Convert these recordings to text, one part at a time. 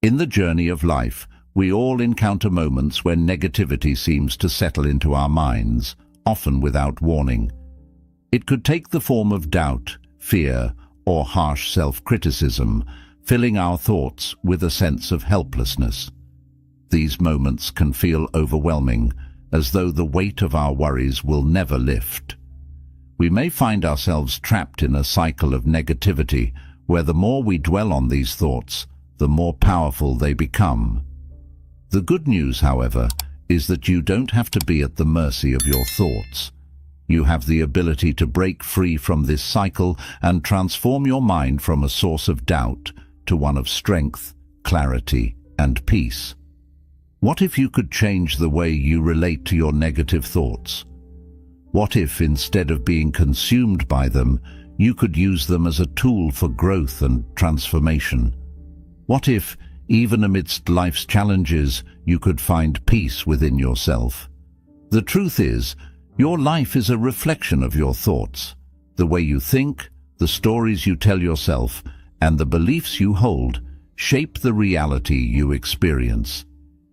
In the journey of life, we all encounter moments when negativity seems to settle into our minds, often without warning. It could take the form of doubt, fear, or harsh self-criticism, filling our thoughts with a sense of helplessness. These moments can feel overwhelming, as though the weight of our worries will never lift. We may find ourselves trapped in a cycle of negativity, where the more we dwell on these thoughts, the more powerful they become. The good news, however, is that you don't have to be at the mercy of your thoughts. You have the ability to break free from this cycle and transform your mind from a source of doubt to one of strength, clarity, and peace. What if you could change the way you relate to your negative thoughts? What if, instead of being consumed by them, you could use them as a tool for growth and transformation? What if, even amidst life's challenges, you could find peace within yourself? The truth is, your life is a reflection of your thoughts. The way you think, the stories you tell yourself, and the beliefs you hold shape the reality you experience.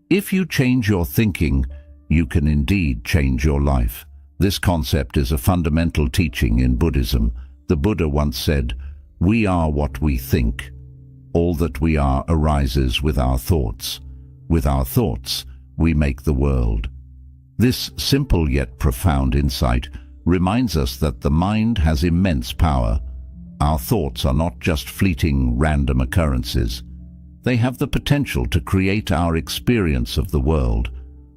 If you change your thinking, you can indeed change your life. This concept is a fundamental teaching in Buddhism. The Buddha once said, "We are what we think. All that we are arises with our thoughts. With our thoughts, we make the world." This simple yet profound insight reminds us that the mind has immense power. Our thoughts are not just fleeting, random occurrences. They have the potential to create our experience of the world,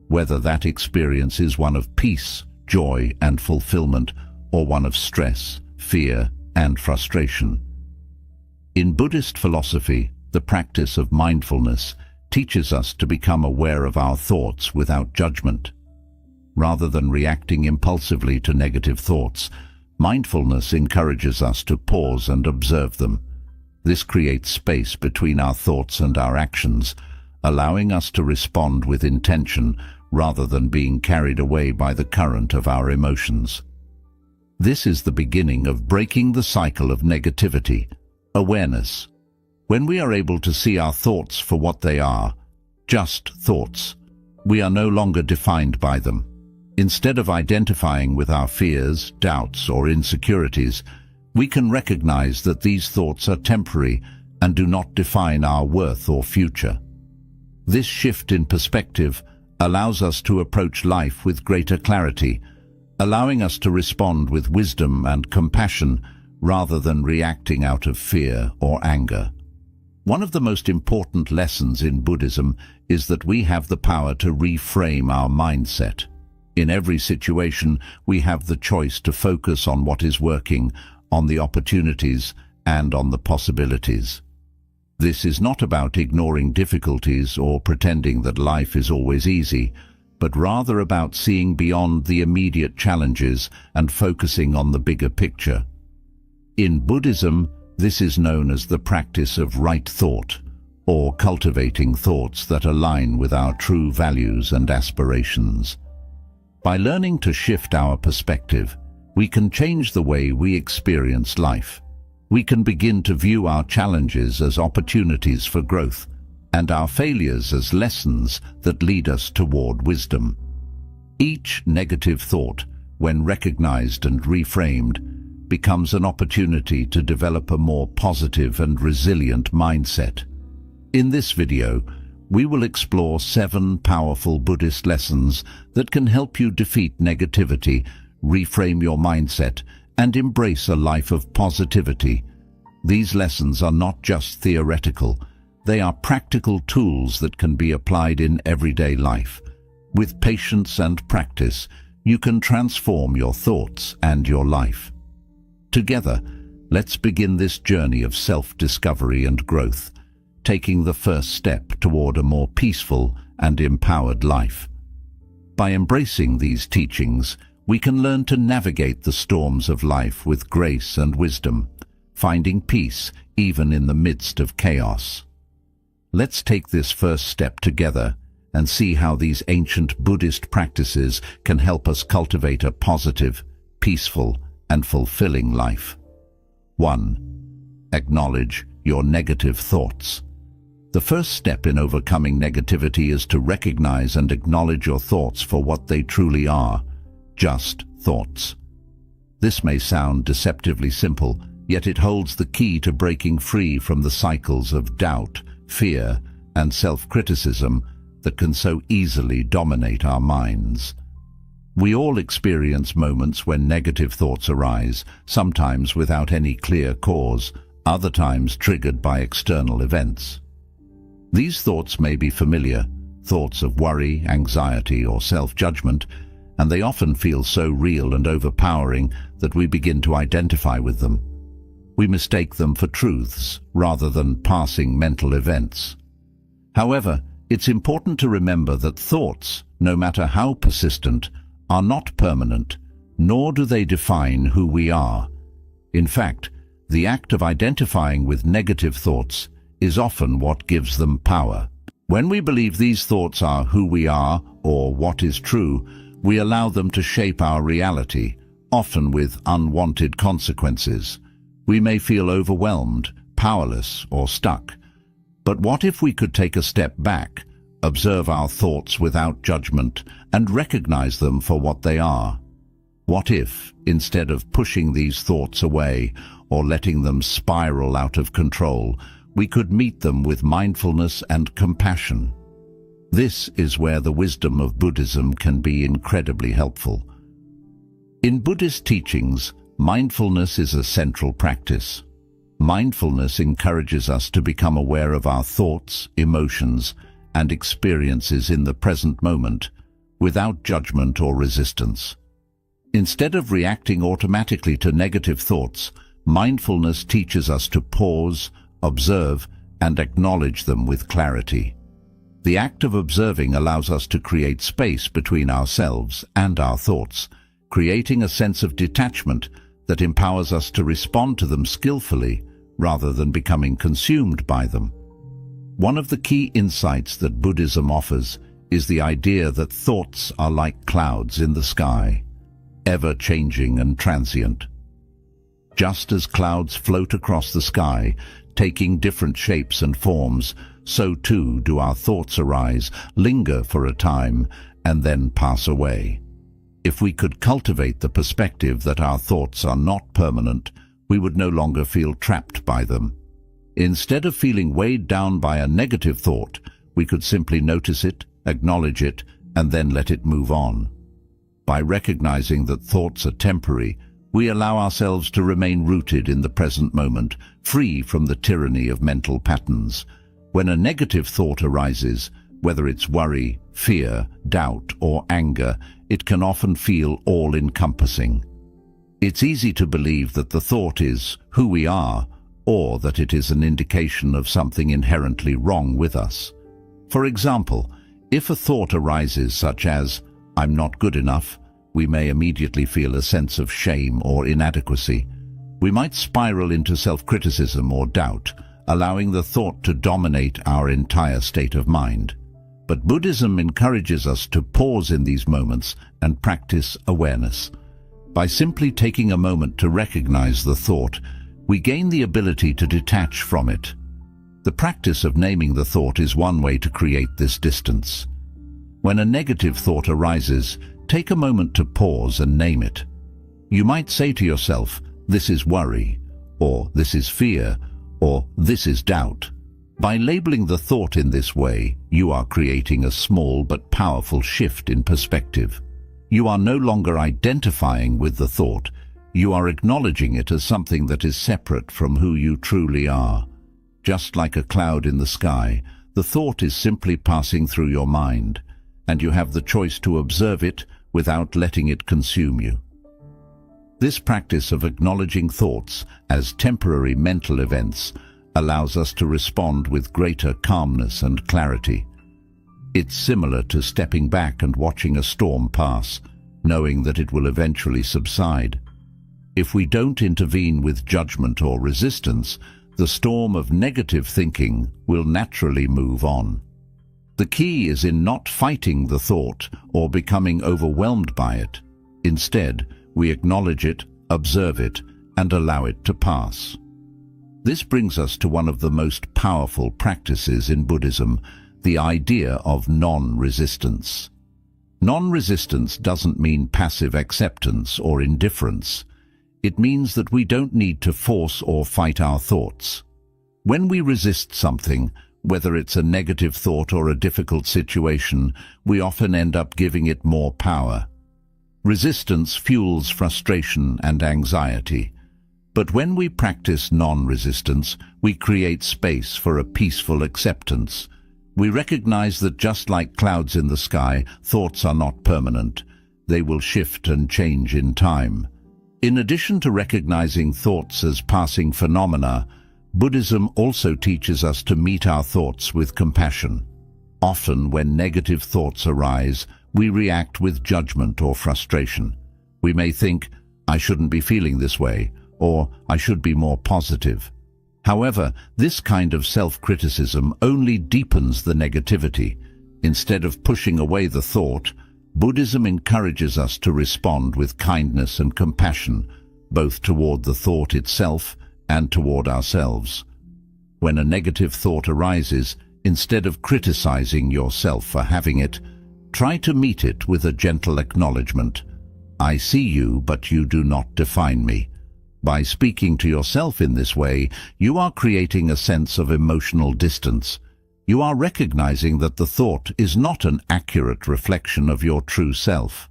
whether that experience is one of peace, joy, and fulfillment, or one of stress, fear, and frustration. In Buddhist philosophy, the practice of mindfulness teaches us to become aware of our thoughts without judgment. Rather than reacting impulsively to negative thoughts, mindfulness encourages us to pause and observe them. This creates space between our thoughts and our actions, allowing us to respond with intention rather than being carried away by the current of our emotions. This is the beginning of breaking the cycle of negativity. Awareness. When we are able to see our thoughts for what they are, just thoughts, we are no longer defined by them. Instead of identifying with our fears, doubts, or insecurities, we can recognize that these thoughts are temporary and do not define our worth or future. This shift in perspective allows us to approach life with greater clarity, allowing us to respond with wisdom and compassion rather than reacting out of fear or anger. One of the most important lessons in Buddhism is that we have the power to reframe our mindset. In every situation, we have the choice to focus on what is working, on the opportunities, and on the possibilities. This is not about ignoring difficulties or pretending that life is always easy, but rather about seeing beyond the immediate challenges and focusing on the bigger picture. In Buddhism, this is known as the practice of right thought, or cultivating thoughts that align with our true values and aspirations. By learning to shift our perspective, we can change the way we experience life. We can begin to view our challenges as opportunities for growth, and our failures as lessons that lead us toward wisdom. Each negative thought, when recognized and reframed, becomes an opportunity to develop a more positive and resilient mindset. In this video, we will explore 7 powerful Buddhist lessons that can help you defeat negativity, reframe your mindset, and embrace a life of positivity. These lessons are not just theoretical, they are practical tools that can be applied in everyday life. With patience and practice, you can transform your thoughts and your life. Together, let's begin this journey of self-discovery and growth, taking the first step toward a more peaceful and empowered life. By embracing these teachings, we can learn to navigate the storms of life with grace and wisdom, finding peace even in the midst of chaos. Let's take this first step together and see how these ancient Buddhist practices can help us cultivate a positive, peaceful, and fulfilling life. 1. Acknowledge your negative thoughts. The first step in overcoming negativity is to recognize and acknowledge your thoughts for what they truly are, just thoughts. This may sound deceptively simple, yet it holds the key to breaking free from the cycles of doubt, fear, and self-criticism that can so easily dominate our minds. We all experience moments when negative thoughts arise, sometimes without any clear cause, other times triggered by external events. These thoughts may be familiar, thoughts of worry, anxiety, or self-judgment, and they often feel so real and overpowering that we begin to identify with them. We mistake them for truths rather than passing mental events. However, it's important to remember that thoughts, no matter how persistent, are not permanent, nor do they define who we are. In fact, the act of identifying with negative thoughts is often what gives them power. When we believe these thoughts are who we are or what is true, we allow them to shape our reality, often with unwanted consequences. We may feel overwhelmed, powerless, or stuck. But what if we could take a step back, observe our thoughts without judgment, and recognize them for what they are? What if, instead of pushing these thoughts away or letting them spiral out of control, we could meet them with mindfulness and compassion? This is where the wisdom of Buddhism can be incredibly helpful. In Buddhist teachings, mindfulness is a central practice. Mindfulness encourages us to become aware of our thoughts, emotions, and experiences in the present moment, without judgment or resistance. Instead of reacting automatically to negative thoughts, mindfulness teaches us to pause, observe, and acknowledge them with clarity. The act of observing allows us to create space between ourselves and our thoughts, creating a sense of detachment that empowers us to respond to them skillfully rather than becoming consumed by them. One of the key insights that Buddhism offers is the idea that thoughts are like clouds in the sky, ever-changing and transient. Just as clouds float across the sky, taking different shapes and forms, so too do our thoughts arise, linger for a time, and then pass away. If we could cultivate the perspective that our thoughts are not permanent, we would no longer feel trapped by them. Instead of feeling weighed down by a negative thought, we could simply notice it, acknowledge it, and then let it move on. By recognizing that thoughts are temporary, we allow ourselves to remain rooted in the present moment, free from the tyranny of mental patterns. When a negative thought arises, whether it's worry, fear, doubt, or anger, it can often feel all-encompassing. It's easy to believe that the thought is who we are, or that it is an indication of something inherently wrong with us. For example, if a thought arises such as, "I'm not good enough," we may immediately feel a sense of shame or inadequacy. We might spiral into self-criticism or doubt, allowing the thought to dominate our entire state of mind. But Buddhism encourages us to pause in these moments and practice awareness. By simply taking a moment to recognize the thought, we gain the ability to detach from it. The practice of naming the thought is one way to create this distance. When a negative thought arises, take a moment to pause and name it. You might say to yourself, "This is worry," or "This is fear," or "This is doubt." By labeling the thought in this way, you are creating a small but powerful shift in perspective. You are no longer identifying with the thought. You are acknowledging it as something that is separate from who you truly are. Just like a cloud in the sky, the thought is simply passing through your mind, and you have the choice to observe it without letting it consume you. This practice of acknowledging thoughts as temporary mental events allows us to respond with greater calmness and clarity. It's similar to stepping back and watching a storm pass, knowing that it will eventually subside. If we don't intervene with judgment or resistance, the storm of negative thinking will naturally move on. The key is in not fighting the thought or becoming overwhelmed by it. Instead, we acknowledge it, observe it, and allow it to pass. This brings us to one of the most powerful practices in Buddhism, the idea of non-resistance. Non-resistance doesn't mean passive acceptance or indifference. It means that we don't need to force or fight our thoughts. When we resist something, whether it's a negative thought or a difficult situation, we often end up giving it more power. Resistance fuels frustration and anxiety. But when we practice non-resistance, we create space for a peaceful acceptance. We recognize that just like clouds in the sky, thoughts are not permanent. They will shift and change in time. In addition to recognizing thoughts as passing phenomena, Buddhism also teaches us to meet our thoughts with compassion. Often, when negative thoughts arise, we react with judgment or frustration. We may think, "I shouldn't be feeling this way," or "I should be more positive." However, this kind of self-criticism only deepens the negativity. Instead of pushing away the thought, Buddhism encourages us to respond with kindness and compassion, both toward the thought itself and toward ourselves. When a negative thought arises, instead of criticizing yourself for having it, try to meet it with a gentle acknowledgement. "I see you, but you do not define me." By speaking to yourself in this way, you are creating a sense of emotional distance. You are recognizing that the thought is not an accurate reflection of your true self.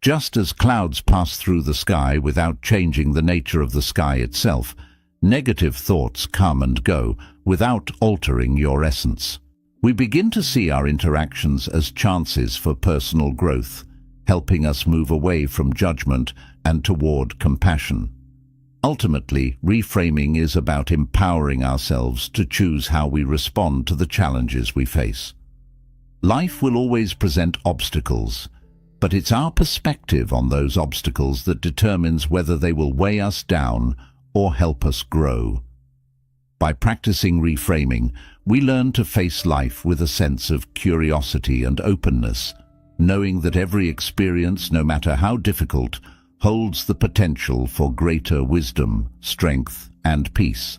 Just as clouds pass through the sky without changing the nature of the sky itself, negative thoughts come and go without altering your essence. We begin to see our interactions as chances for personal growth, helping us move away from judgment and toward compassion. Ultimately, reframing is about empowering ourselves to choose how we respond to the challenges we face. Life will always present obstacles, but it's our perspective on those obstacles that determines whether they will weigh us down or help us grow. By practicing reframing, we learn to face life with a sense of curiosity and openness, knowing that every experience, no matter how difficult, holds the potential for greater wisdom, strength, and peace.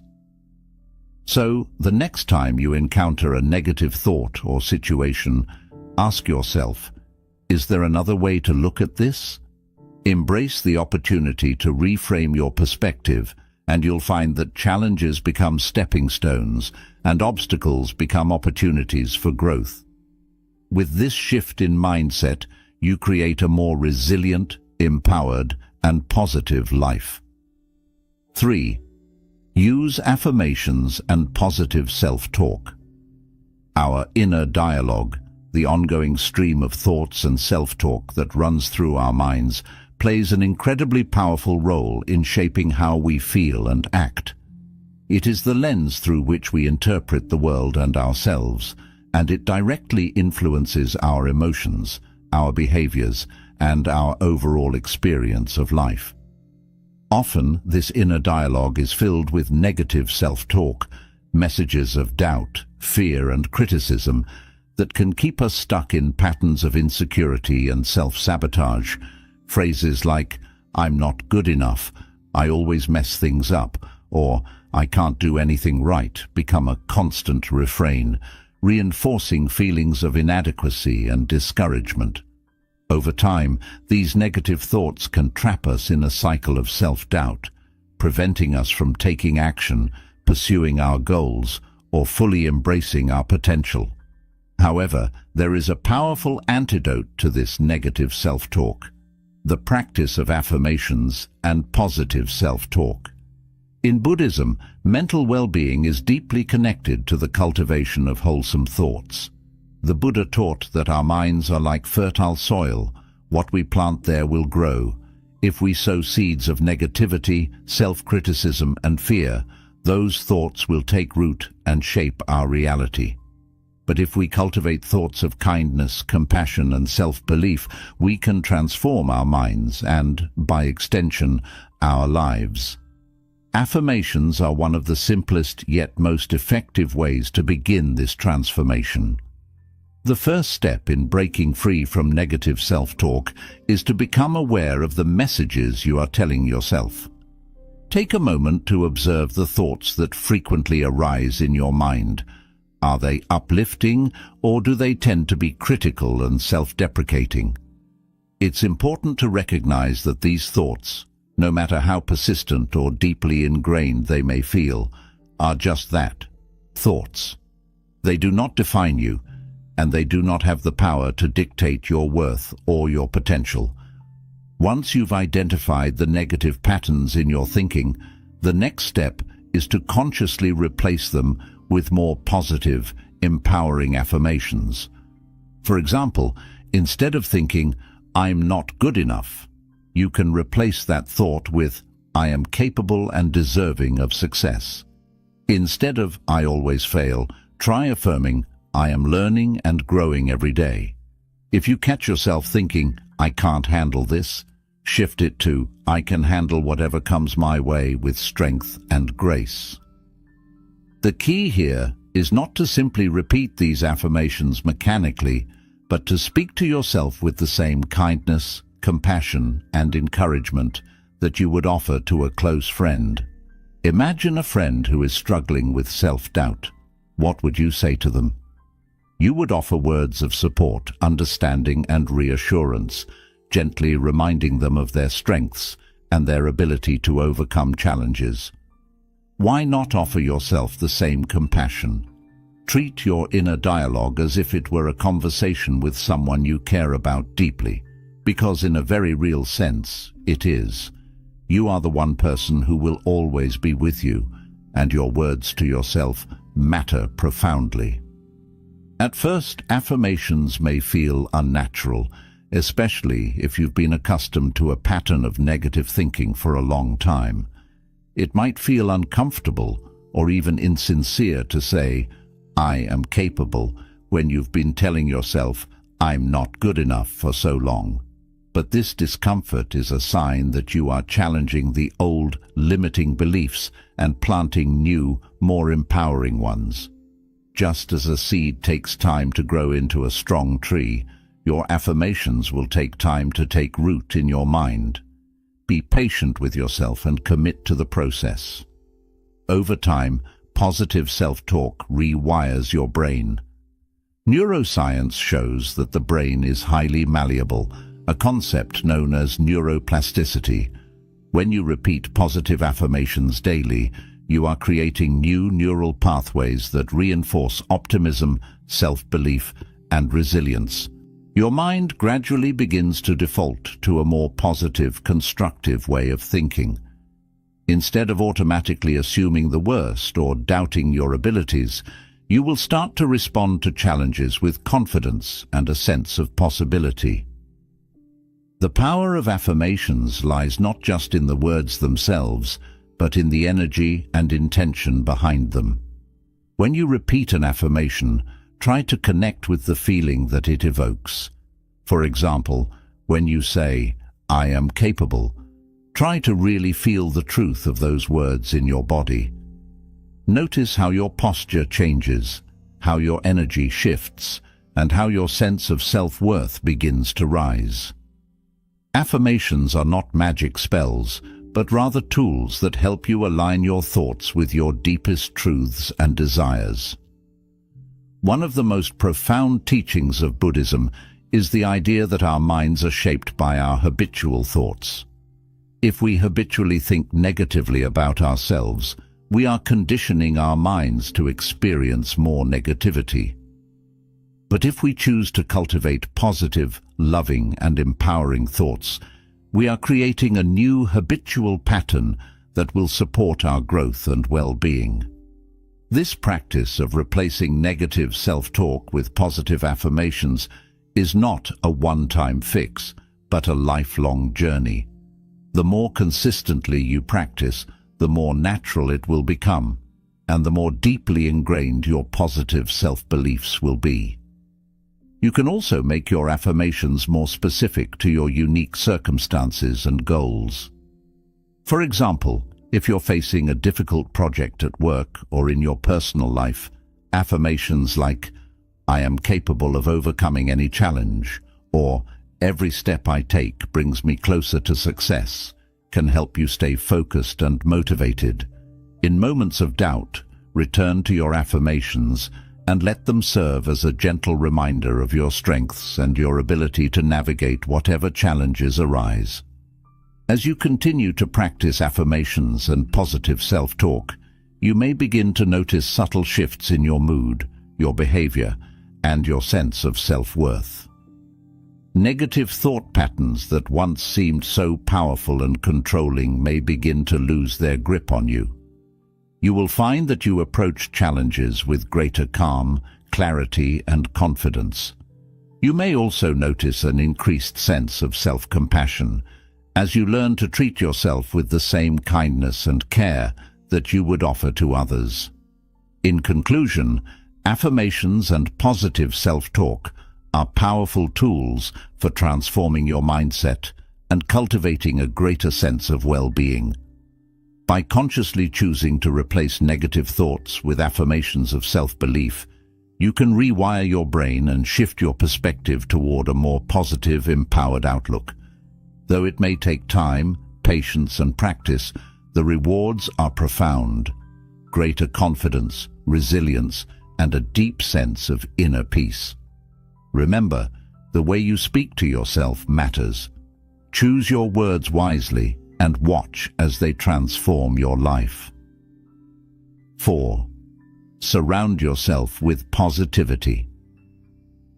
So, the next time you encounter a negative thought or situation, ask yourself, is there another way to look at this? Embrace the opportunity to reframe your perspective, and you'll find that challenges become stepping stones and obstacles become opportunities for growth. With this shift in mindset, you create a more resilient, empowered, and positive life. 3. Use affirmations and positive self-talk. Our inner dialogue, the ongoing stream of thoughts and self-talk that runs through our minds, plays an incredibly powerful role in shaping how we feel and act. It is the lens through which we interpret the world and ourselves, and it directly influences our emotions, our behaviors, and our overall experience of life. Often, this inner dialogue is filled with negative self-talk, messages of doubt, fear, and criticism that can keep us stuck in patterns of insecurity and self-sabotage. Phrases like, "I'm not good enough," "I always mess things up," or "I can't do anything right" become a constant refrain, reinforcing feelings of inadequacy and discouragement. Over time, these negative thoughts can trap us in a cycle of self-doubt, preventing us from taking action, pursuing our goals, or fully embracing our potential. However, there is a powerful antidote to this negative self-talk: the practice of affirmations and positive self-talk. In Buddhism, mental well-being is deeply connected to the cultivation of wholesome thoughts. The Buddha taught that our minds are like fertile soil. What we plant there will grow. If we sow seeds of negativity, self-criticism, and fear, those thoughts will take root and shape our reality. But if we cultivate thoughts of kindness, compassion, and self-belief, we can transform our minds and, by extension, our lives. Affirmations are one of the simplest yet most effective ways to begin this transformation. The first step in breaking free from negative self-talk is to become aware of the messages you are telling yourself. Take a moment to observe the thoughts that frequently arise in your mind. Are they uplifting, or do they tend to be critical and self-deprecating? It's important to recognize that these thoughts, no matter how persistent or deeply ingrained they may feel, are just that, thoughts. They do not define you, and they do not have the power to dictate your worth or your potential. Once you've identified the negative patterns in your thinking, the next step is to consciously replace them with more positive, empowering affirmations. For example, instead of thinking, "I'm not good enough," you can replace that thought with, "I am capable and deserving of success." Instead of "I always fail," try affirming, "I am learning and growing every day." If you catch yourself thinking, "I can't handle this," shift it to, "I can handle whatever comes my way with strength and grace." The key here is not to simply repeat these affirmations mechanically, but to speak to yourself with the same kindness, compassion, and encouragement that you would offer to a close friend. Imagine a friend who is struggling with self-doubt. What would you say to them? You would offer words of support, understanding, and reassurance, gently reminding them of their strengths and their ability to overcome challenges. Why not offer yourself the same compassion? Treat your inner dialogue as if it were a conversation with someone you care about deeply, because in a very real sense, it is. You are the one person who will always be with you, and your words to yourself matter profoundly. At first, affirmations may feel unnatural, especially if you've been accustomed to a pattern of negative thinking for a long time. It might feel uncomfortable or even insincere to say, "I am capable," when you've been telling yourself, "I'm not good enough" for so long. But this discomfort is a sign that you are challenging the old, limiting beliefs and planting new, more empowering ones. Just as a seed takes time to grow into a strong tree, your affirmations will take time to take root in your mind. Be patient with yourself and commit to the process. Over time, positive self-talk rewires your brain. Neuroscience shows that the brain is highly malleable, a concept known as neuroplasticity. When you repeat positive affirmations daily, you are creating new neural pathways that reinforce optimism, self-belief, and resilience. Your mind gradually begins to default to a more positive, constructive way of thinking. Instead of automatically assuming the worst or doubting your abilities, you will start to respond to challenges with confidence and a sense of possibility. The power of affirmations lies not just in the words themselves, but in the energy and intention behind them. When you repeat an affirmation, try to connect with the feeling that it evokes. For example, when you say, "I am capable," try to really feel the truth of those words in your body. Notice how your posture changes, how your energy shifts, and how your sense of self-worth begins to rise. Affirmations are not magic spells, but rather tools that help you align your thoughts with your deepest truths and desires. One of the most profound teachings of Buddhism is the idea that our minds are shaped by our habitual thoughts. If we habitually think negatively about ourselves, we are conditioning our minds to experience more negativity. But if we choose to cultivate positive, loving, and empowering thoughts, we are creating a new habitual pattern that will support our growth and well-being. This practice of replacing negative self-talk with positive affirmations is not a one-time fix, but a lifelong journey. The more consistently you practice, the more natural it will become, and the more deeply ingrained your positive self-beliefs will be. You can also make your affirmations more specific to your unique circumstances and goals. For example, if you're facing a difficult project at work or in your personal life, affirmations like, "I am capable of overcoming any challenge," or "Every step I take brings me closer to success," can help you stay focused and motivated. In moments of doubt, return to your affirmations and let them serve as a gentle reminder of your strengths and your ability to navigate whatever challenges arise. As you continue to practice affirmations and positive self-talk, you may begin to notice subtle shifts in your mood, your behavior, and your sense of self-worth. Negative thought patterns that once seemed so powerful and controlling may begin to lose their grip on you. You will find that you approach challenges with greater calm, clarity, and confidence. You may also notice an increased sense of self-compassion as you learn to treat yourself with the same kindness and care that you would offer to others. In conclusion, affirmations and positive self-talk are powerful tools for transforming your mindset and cultivating a greater sense of well-being. By consciously choosing to replace negative thoughts with affirmations of self-belief, you can rewire your brain and shift your perspective toward a more positive, empowered outlook. Though it may take time, patience, and practice, the rewards are profound. Greater confidence, resilience, and a deep sense of inner peace. Remember, the way you speak to yourself matters. Choose your words wisely and watch as they transform your life. 4. Surround yourself with positivity.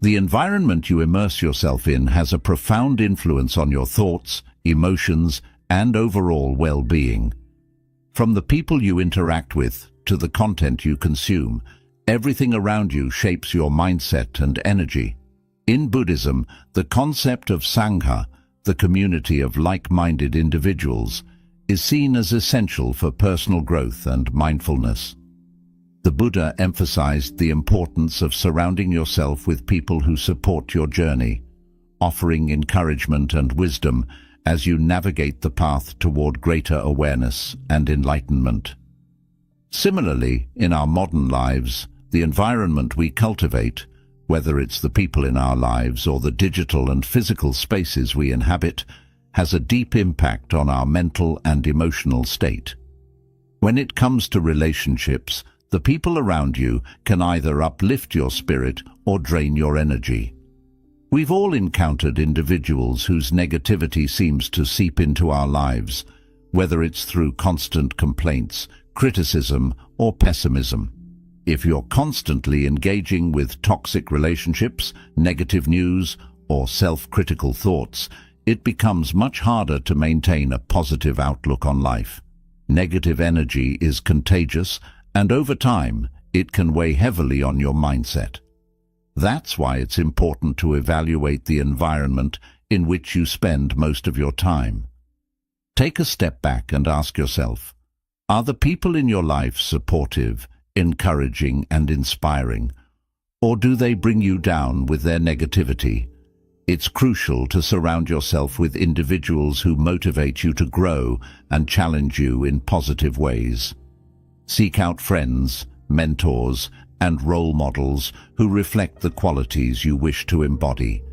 The environment you immerse yourself in has a profound influence on your thoughts, emotions, and overall well-being. From the people you interact with to the content you consume, everything around you shapes your mindset and energy. In Buddhism, the concept of Sangha, the community of like-minded individuals, is seen as essential for personal growth and mindfulness. The Buddha emphasized the importance of surrounding yourself with people who support your journey, offering encouragement and wisdom as you navigate the path toward greater awareness and enlightenment. Similarly, in our modern lives, the environment we cultivate, whether it's the people in our lives or the digital and physical spaces we inhabit, has a deep impact on our mental and emotional state. When it comes to relationships, the people around you can either uplift your spirit or drain your energy. We've all encountered individuals whose negativity seems to seep into our lives, whether it's through constant complaints, criticism, or pessimism. If you're constantly engaging with toxic relationships, negative news, or self-critical thoughts, it becomes much harder to maintain a positive outlook on life. Negative energy is contagious, and over time, it can weigh heavily on your mindset. That's why it's important to evaluate the environment in which you spend most of your time. Take a step back and ask yourself, are the people in your life supportive, encouraging, and inspiring, or do they bring you down with their negativity? It's crucial to surround yourself with individuals who motivate you to grow and challenge you in positive ways. Seek out friends, mentors, and role models who reflect the qualities you wish to embody.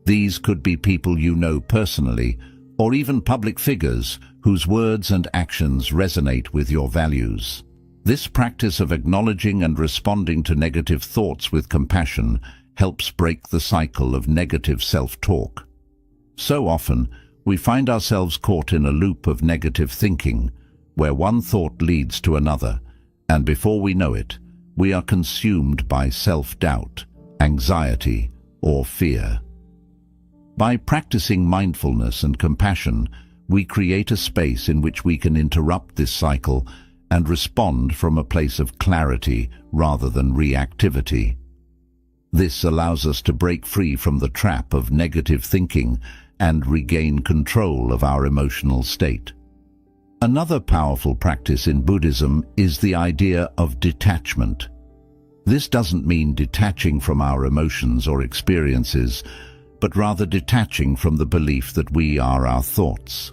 These could be people you know personally, or even public figures whose words and actions resonate with your values. This practice of acknowledging and responding to negative thoughts with compassion helps break the cycle of negative self-talk. So often, we find ourselves caught in a loop of negative thinking, where one thought leads to another, and before we know it, we are consumed by self-doubt, anxiety, or fear. By practicing mindfulness and compassion, we create a space in which we can interrupt this cycle and respond from a place of clarity rather than reactivity. This allows us to break free from the trap of negative thinking and regain control of our emotional state. Another powerful practice in Buddhism is the idea of detachment. This doesn't mean detaching from our emotions or experiences, but rather detaching from the belief that we are our thoughts.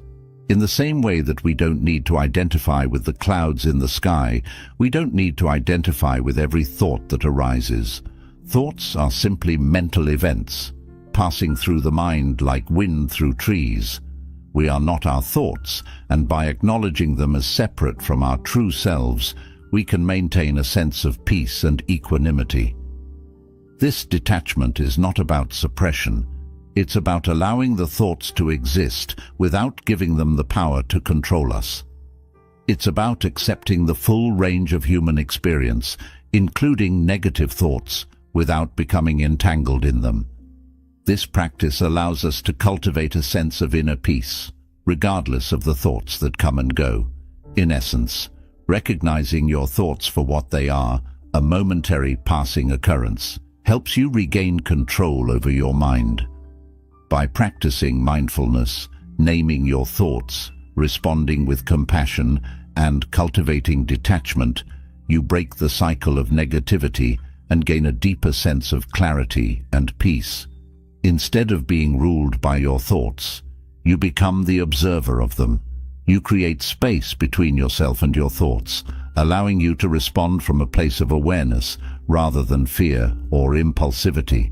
In the same way that we don't need to identify with the clouds in the sky, we don't need to identify with every thought that arises. Thoughts are simply mental events, passing through the mind like wind through trees. We are not our thoughts, and by acknowledging them as separate from our true selves, we can maintain a sense of peace and equanimity. This detachment is not about suppression. It's about allowing the thoughts to exist without giving them the power to control us. It's about accepting the full range of human experience, including negative thoughts, without becoming entangled in them. This practice allows us to cultivate a sense of inner peace, regardless of the thoughts that come and go. In essence, recognizing your thoughts for what they are, a momentary passing occurrence, helps you regain control over your mind. By practicing mindfulness, naming your thoughts, responding with compassion, and cultivating detachment, you break the cycle of negativity and gain a deeper sense of clarity and peace. Instead of being ruled by your thoughts, you become the observer of them. You create space between yourself and your thoughts, allowing you to respond from a place of awareness rather than fear or impulsivity.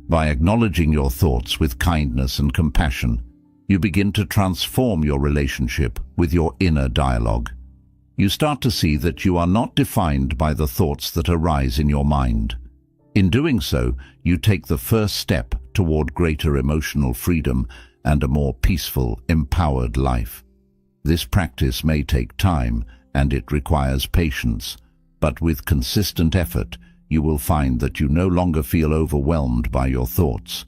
By acknowledging your thoughts with kindness and compassion, you begin to transform your relationship with your inner dialogue. You start to see that you are not defined by the thoughts that arise in your mind. In doing so, you take the first step toward greater emotional freedom and a more peaceful, empowered life. This practice may take time and it requires patience, but with consistent effort, you will find that you no longer feel overwhelmed by your thoughts.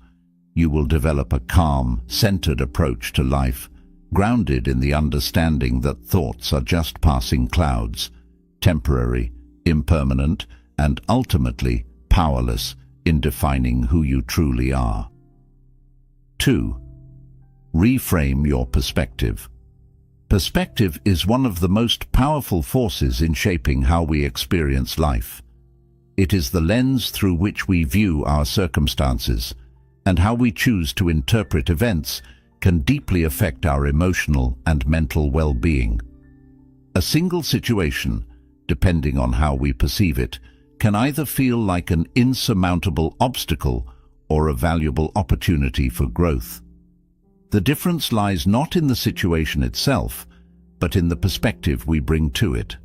You will develop a calm, centered approach to life, grounded in the understanding that thoughts are just passing clouds, temporary, impermanent, and ultimately powerless in defining who you truly are. 2. Reframe your perspective. Perspective is one of the most powerful forces in shaping how we experience life. It is the lens through which we view our circumstances, and how we choose to interpret events can deeply affect our emotional and mental well-being. A single situation, depending on how we perceive it, can either feel like an insurmountable obstacle or a valuable opportunity for growth. The difference lies not in the situation itself, but in the perspective we bring to it.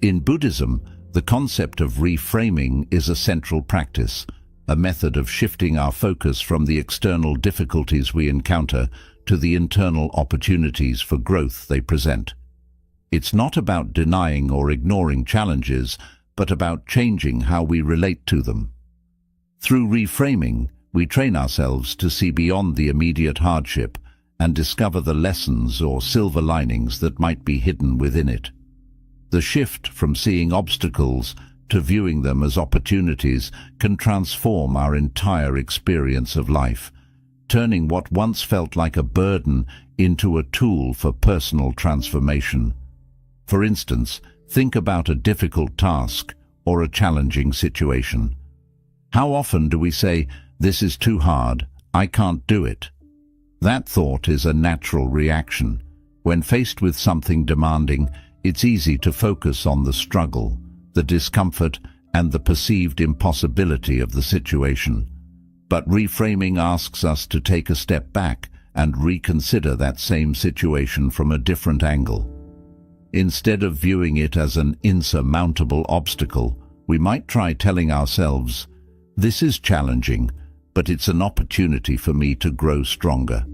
In Buddhism, the concept of reframing is a central practice, a method of shifting our focus from the external difficulties we encounter to the internal opportunities for growth they present. It's not about denying or ignoring challenges, but about changing how we relate to them. Through reframing, we train ourselves to see beyond the immediate hardship and discover the lessons or silver linings that might be hidden within it. The shift from seeing obstacles to viewing them as opportunities can transform our entire experience of life, turning what once felt like a burden into a tool for personal transformation. For instance, think about a difficult task or a challenging situation. How often do we say, "This is too hard, I can't do it"? That thought is a natural reaction. When faced with something demanding, it's easy to focus on the struggle, the discomfort, and the perceived impossibility of the situation. But reframing asks us to take a step back and reconsider that same situation from a different angle. Instead of viewing it as an insurmountable obstacle, we might try telling ourselves, "This is challenging, but it's an opportunity for me to grow stronger."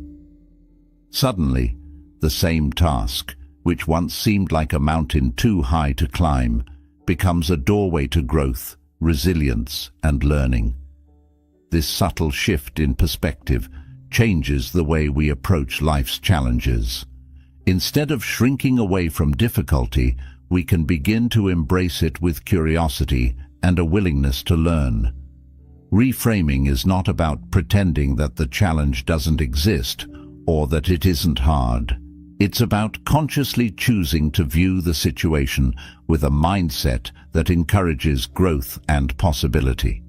Suddenly, the same task, which once seemed like a mountain too high to climb, becomes a doorway to growth, resilience, and learning. This subtle shift in perspective changes the way we approach life's challenges. Instead of shrinking away from difficulty, we can begin to embrace it with curiosity and a willingness to learn. Reframing is not about pretending that the challenge doesn't exist or that it isn't hard. It's about consciously choosing to view the situation with a mindset that encourages growth and possibility.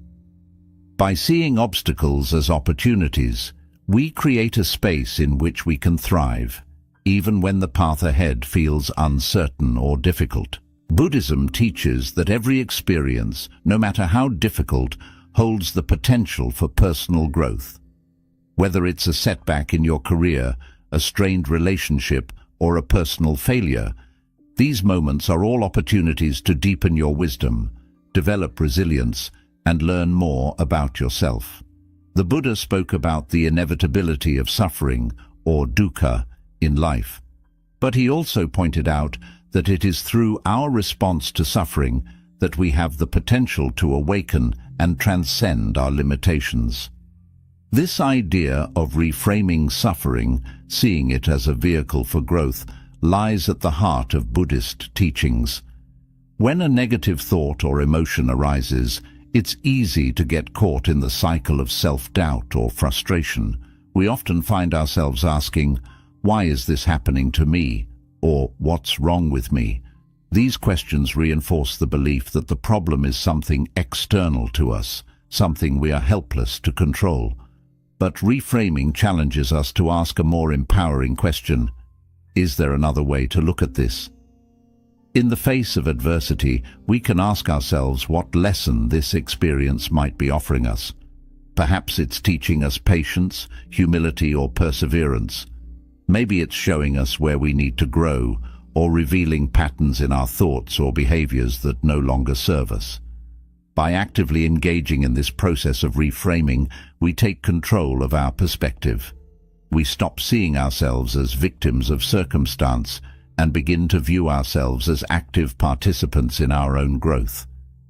By seeing obstacles as opportunities, we create a space in which we can thrive, even when the path ahead feels uncertain or difficult. Buddhism teaches that every experience, no matter how difficult, holds the potential for personal growth. Whether it's a setback in your career, a strained relationship, or a personal failure. These moments are all opportunities to deepen your wisdom, develop resilience, and learn more about yourself. The Buddha spoke about the inevitability of suffering, or dukkha, in life. But he also pointed out that it is through our response to suffering that we have the potential to awaken and transcend our limitations. This idea of reframing suffering, seeing it as a vehicle for growth, lies at the heart of Buddhist teachings. When a negative thought or emotion arises, it's easy to get caught in the cycle of self-doubt or frustration. We often find ourselves asking, "Why is this happening to me?" or "What's wrong with me?" These questions reinforce the belief that the problem is something external to us, something we are helpless to control. But reframing challenges us to ask a more empowering question: is there another way to look at this? In the face of adversity, we can ask ourselves what lesson this experience might be offering us. Perhaps it's teaching us patience, humility, or perseverance. Maybe it's showing us where we need to grow, or revealing patterns in our thoughts or behaviors that no longer serve us. By actively engaging in this process of reframing, we take control of our perspective. We stop seeing ourselves as victims of circumstance and begin to view ourselves as active participants in our own growth.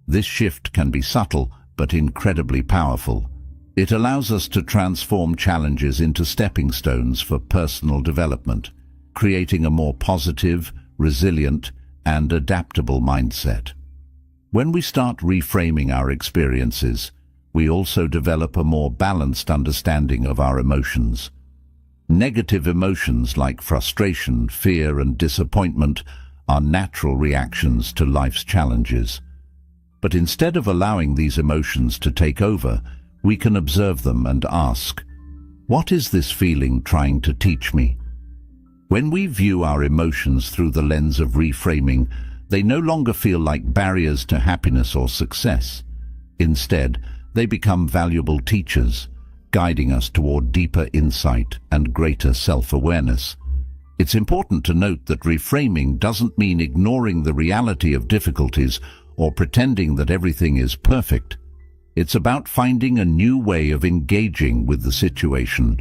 This shift can be subtle but incredibly powerful. It allows us to transform challenges into stepping stones for personal development, creating a more positive, resilient, and adaptable mindset. When we start reframing our experiences, we also develop a more balanced understanding of our emotions. Negative emotions like frustration, fear, and disappointment are natural reactions to life's challenges. But instead of allowing these emotions to take over, we can observe them and ask, "What is this feeling trying to teach me?" When we view our emotions through the lens of reframing, they no longer feel like barriers to happiness or success. Instead, they become valuable teachers, guiding us toward deeper insight and greater self-awareness. It's important to note that reframing doesn't mean ignoring the reality of difficulties or pretending that everything is perfect. It's about finding a new way of engaging with the situation,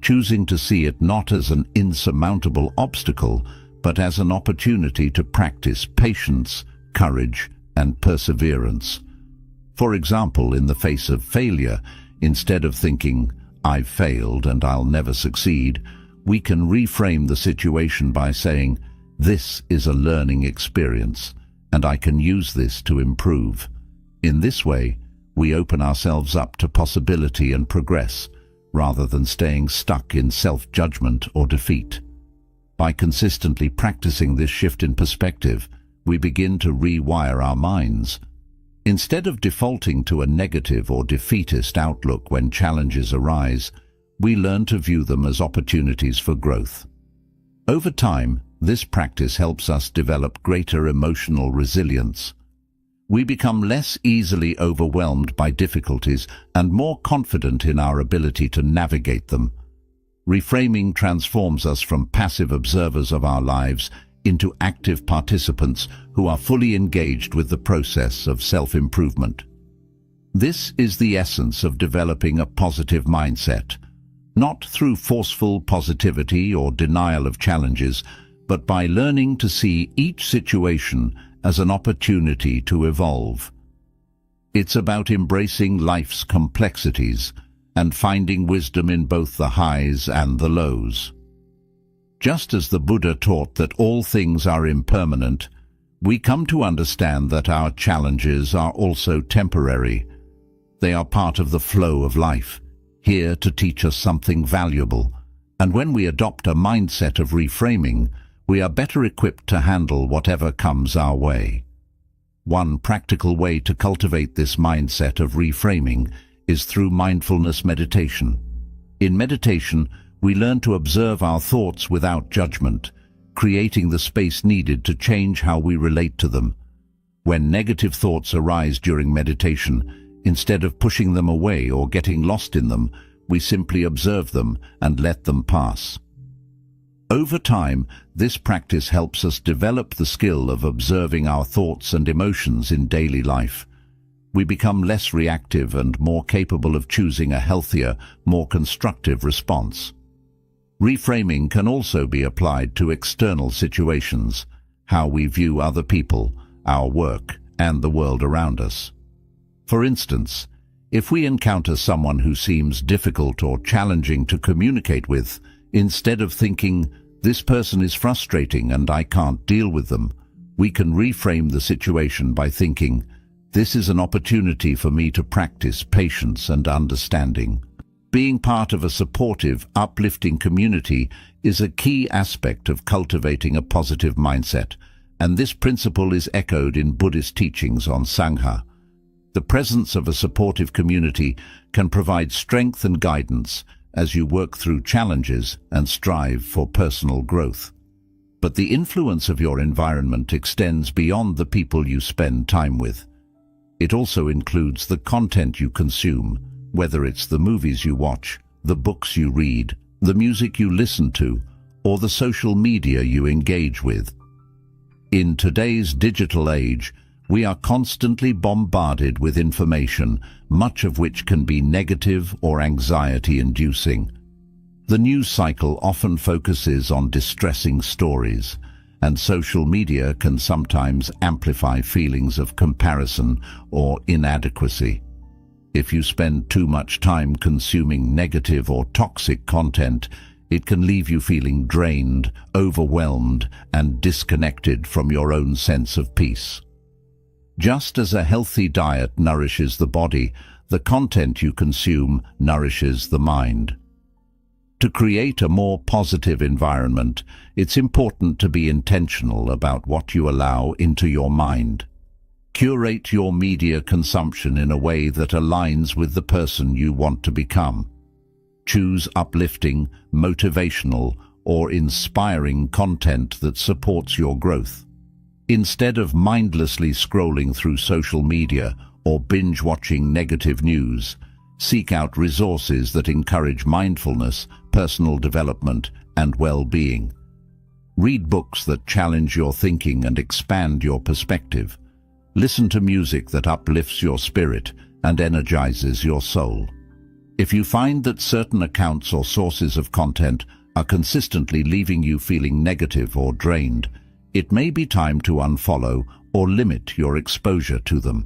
choosing to see it not as an insurmountable obstacle, but as an opportunity to practice patience, courage, and perseverance. For example, in the face of failure, instead of thinking, "I've failed and I'll never succeed," we can reframe the situation by saying, "This is a learning experience, and I can use this to improve." In this way, we open ourselves up to possibility and progress, rather than staying stuck in self-judgment or defeat. By consistently practicing this shift in perspective, we begin to rewire our minds. Instead of defaulting to a negative or defeatist outlook when challenges arise, we learn to view them as opportunities for growth. Over time, this practice helps us develop greater emotional resilience. We become less easily overwhelmed by difficulties and more confident in our ability to navigate them. Reframing transforms us from passive observers of our lives into active participants who are fully engaged with the process of self-improvement. This is the essence of developing a positive mindset, not through forceful positivity or denial of challenges, but by learning to see each situation as an opportunity to evolve. It's about embracing life's complexities and finding wisdom in both the highs and the lows. Just as the Buddha taught that all things are impermanent, we come to understand that our challenges are also temporary. They are part of the flow of life, here to teach us something valuable. And when we adopt a mindset of reframing, we are better equipped to handle whatever comes our way. One practical way to cultivate this mindset of reframing is through mindfulness meditation. In meditation, we learn to observe our thoughts without judgment, creating the space needed to change how we relate to them. When negative thoughts arise during meditation, instead of pushing them away or getting lost in them, we simply observe them and let them pass. Over time, this practice helps us develop the skill of observing our thoughts and emotions in daily life. We become less reactive and more capable of choosing a healthier, more constructive response. Reframing can also be applied to external situations, how we view other people, our work, and the world around us. For instance, if we encounter someone who seems difficult or challenging to communicate with, instead of thinking, "This person is frustrating and I can't deal with them," we can reframe the situation by thinking, "This is an opportunity for me to practice patience and understanding." Being part of a supportive, uplifting community is a key aspect of cultivating a positive mindset, and this principle is echoed in Buddhist teachings on Sangha. The presence of a supportive community can provide strength and guidance as you work through challenges and strive for personal growth. But the influence of your environment extends beyond the people you spend time with. It also includes the content you consume, whether it's the movies you watch, the books you read, the music you listen to, or the social media you engage with. In today's digital age, we are constantly bombarded with information, much of which can be negative or anxiety-inducing. The news cycle often focuses on distressing stories, and social media can sometimes amplify feelings of comparison or inadequacy. If you spend too much time consuming negative or toxic content, it can leave you feeling drained, overwhelmed, and disconnected from your own sense of peace. Just as a healthy diet nourishes the body, the content you consume nourishes the mind. To create a more positive environment, it's important to be intentional about what you allow into your mind. Curate your media consumption in a way that aligns with the person you want to become. Choose uplifting, motivational, or inspiring content that supports your growth. Instead of mindlessly scrolling through social media or binge-watching negative news, seek out resources that encourage mindfulness, personal development, and well-being. Read books that challenge your thinking and expand your perspective. Listen to music that uplifts your spirit and energizes your soul. If you find that certain accounts or sources of content are consistently leaving you feeling negative or drained, it may be time to unfollow or limit your exposure to them.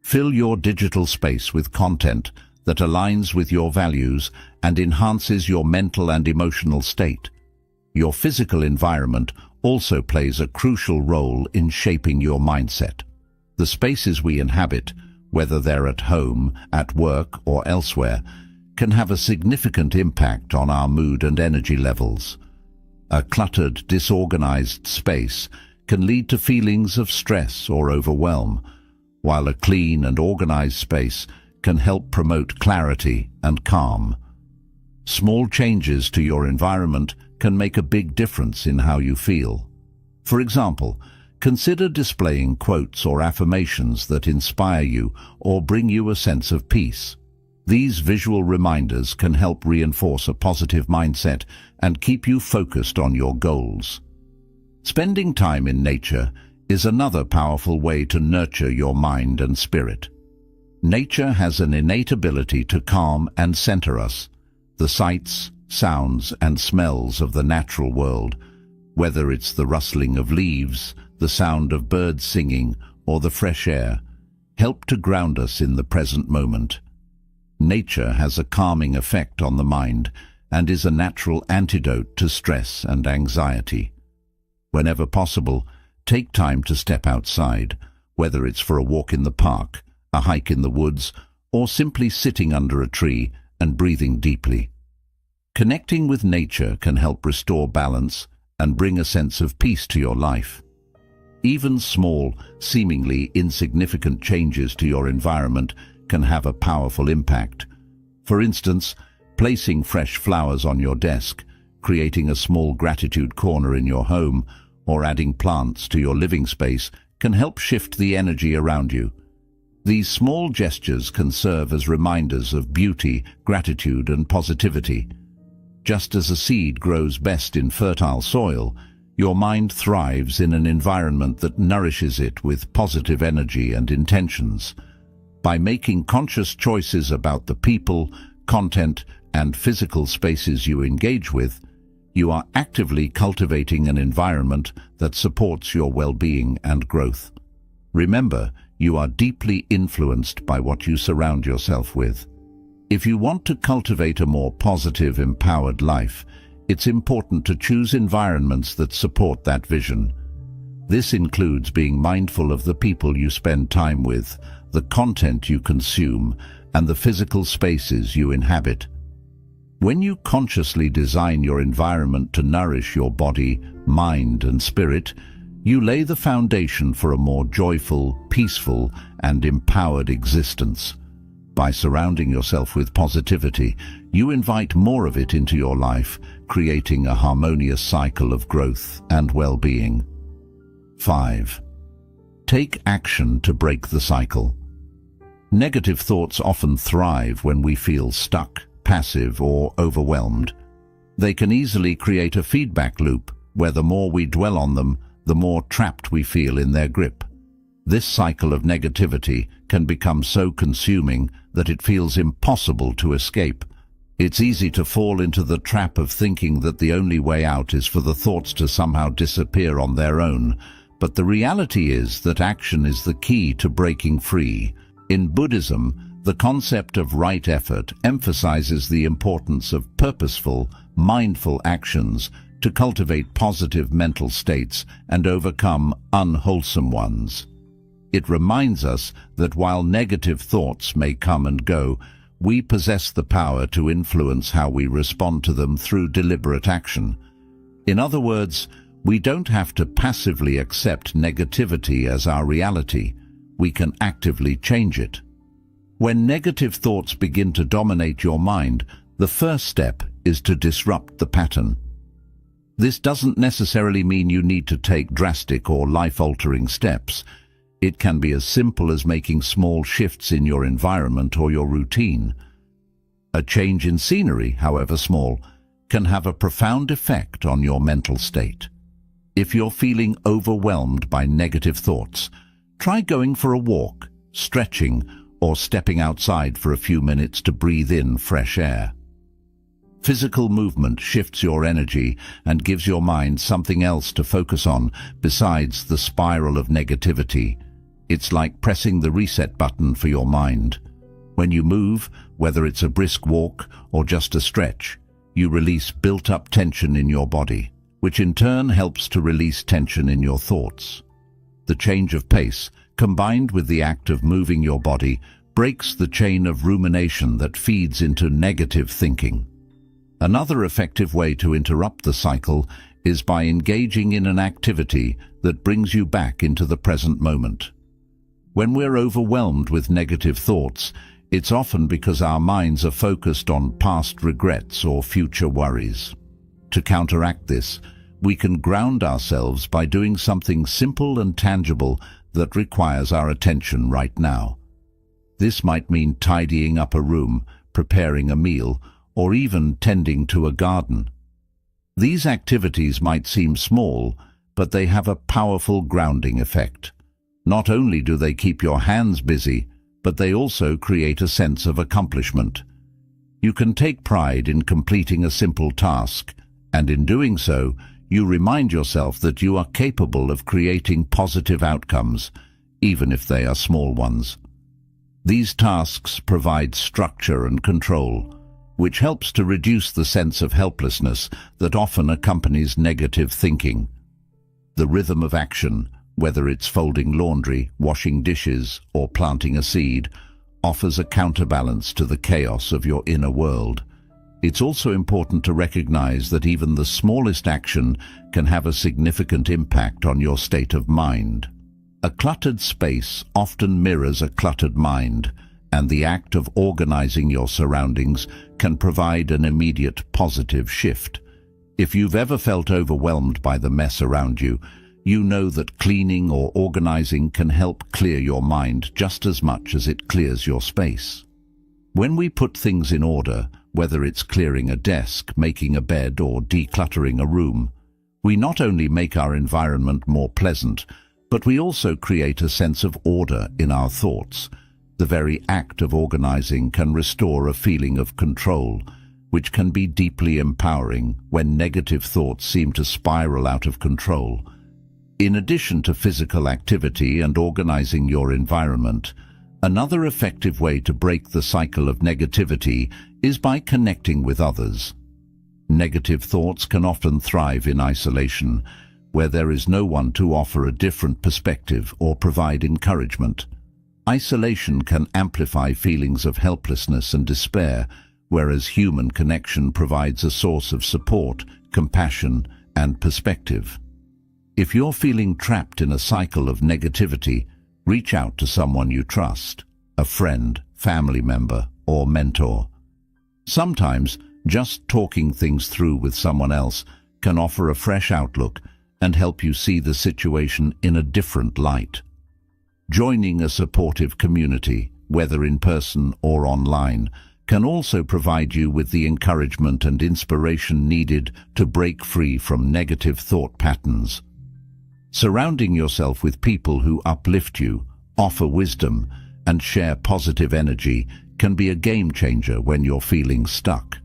Fill your digital space with content that aligns with your values and enhances your mental and emotional state. Your physical environment also plays a crucial role in shaping your mindset. The spaces we inhabit, whether they're at home, at work, or elsewhere, can have a significant impact on our mood and energy levels. A cluttered, disorganized space can lead to feelings of stress or overwhelm, while a clean and organized space can help promote clarity and calm. Small changes to your environment can make a big difference in how you feel. For example, consider displaying quotes or affirmations that inspire you or bring you a sense of peace. These visual reminders can help reinforce a positive mindset and keep you focused on your goals. Spending time in nature is another powerful way to nurture your mind and spirit. Nature has an innate ability to calm and center us. The sights, sounds, and smells of the natural world, whether it's the rustling of leaves, the sound of birds singing, or the fresh air, help to ground us in the present moment. Nature has a calming effect on the mind and is a natural antidote to stress and anxiety. Whenever possible, take time to step outside, whether it's for a walk in the park, a hike in the woods, or simply sitting under a tree and breathing deeply. Connecting with nature can help restore balance and bring a sense of peace to your life. Even small, seemingly insignificant changes to your environment can have a powerful impact. For instance, placing fresh flowers on your desk, creating a small gratitude corner in your home, or adding plants to your living space can help shift the energy around you. These small gestures can serve as reminders of beauty, gratitude, and positivity. Just as a seed grows best in fertile soil, your mind thrives in an environment that nourishes it with positive energy and intentions. By making conscious choices about the people, content, and physical spaces you engage with, you are actively cultivating an environment that supports your well-being and growth. Remember, you are deeply influenced by what you surround yourself with. If you want to cultivate a more positive, empowered life, it's important to choose environments that support that vision. This includes being mindful of the people you spend time with, the content you consume, and the physical spaces you inhabit. When you consciously design your environment to nourish your body, mind, and spirit, you lay the foundation for a more joyful, peaceful, and empowered existence. By surrounding yourself with positivity, you invite more of it into your life, creating a harmonious cycle of growth and well-being. 5. Take action to break the cycle. Negative thoughts often thrive when we feel stuck, passive, or overwhelmed. They can easily create a feedback loop where the more we dwell on them, the more trapped we feel in their grip. This cycle of negativity can become so consuming that it feels impossible to escape. It's easy to fall into the trap of thinking that the only way out is for the thoughts to somehow disappear on their own, but the reality is that action is the key to breaking free. In Buddhism, the concept of right effort emphasizes the importance of purposeful, mindful actions to cultivate positive mental states and overcome unwholesome ones. It reminds us that while negative thoughts may come and go, we possess the power to influence how we respond to them through deliberate action. In other words, we don't have to passively accept negativity as our reality. We can actively change it. When negative thoughts begin to dominate your mind, the first step is to disrupt the pattern. This doesn't necessarily mean you need to take drastic or life-altering steps. It can be as simple as making small shifts in your environment or your routine. A change in scenery, however small, can have a profound effect on your mental state. If you're feeling overwhelmed by negative thoughts, try going for a walk, stretching, or stepping outside for a few minutes to breathe in fresh air. Physical movement shifts your energy and gives your mind something else to focus on besides the spiral of negativity. It's like pressing the reset button for your mind. When you move, whether it's a brisk walk or just a stretch, you release built-up tension in your body, which in turn helps to release tension in your thoughts. The change of pace, combined with the act of moving your body, breaks the chain of rumination that feeds into negative thinking. Another effective way to interrupt the cycle is by engaging in an activity that brings you back into the present moment. When we're overwhelmed with negative thoughts, it's often because our minds are focused on past regrets or future worries. To counteract this, we can ground ourselves by doing something simple and tangible that requires our attention right now. This might mean tidying up a room, preparing a meal, or even tending to a garden. These activities might seem small, but they have a powerful grounding effect. Not only do they keep your hands busy, but they also create a sense of accomplishment. You can take pride in completing a simple task, and in doing so, you remind yourself that you are capable of creating positive outcomes, even if they are small ones. These tasks provide structure and control, which helps to reduce the sense of helplessness that often accompanies negative thinking. The rhythm of action, whether it's folding laundry, washing dishes, or planting a seed, offers a counterbalance to the chaos of your inner world. It's also important to recognize that even the smallest action can have a significant impact on your state of mind. A cluttered space often mirrors a cluttered mind, and the act of organizing your surroundings can provide an immediate positive shift. If you've ever felt overwhelmed by the mess around you, you know that cleaning or organizing can help clear your mind just as much as it clears your space. When we put things in order, whether it's clearing a desk, making a bed, or decluttering a room. We not only make our environment more pleasant, but we also create a sense of order in our thoughts. The very act of organizing can restore a feeling of control, which can be deeply empowering when negative thoughts seem to spiral out of control. In addition to physical activity and organizing your environment, another effective way to break the cycle of negativity is by connecting with others. Negative thoughts can often thrive in isolation, where there is no one to offer a different perspective or provide encouragement. Isolation can amplify feelings of helplessness and despair, whereas human connection provides a source of support, compassion, and perspective. If you're feeling trapped in a cycle of negativity, reach out to someone you trust, a friend, family member, or mentor. Sometimes, just talking things through with someone else can offer a fresh outlook and help you see the situation in a different light. Joining a supportive community, whether in person or online, can also provide you with the encouragement and inspiration needed to break free from negative thought patterns. Surrounding yourself with people who uplift you, offer wisdom, and share positive energy can be a game changer when you're feeling stuck.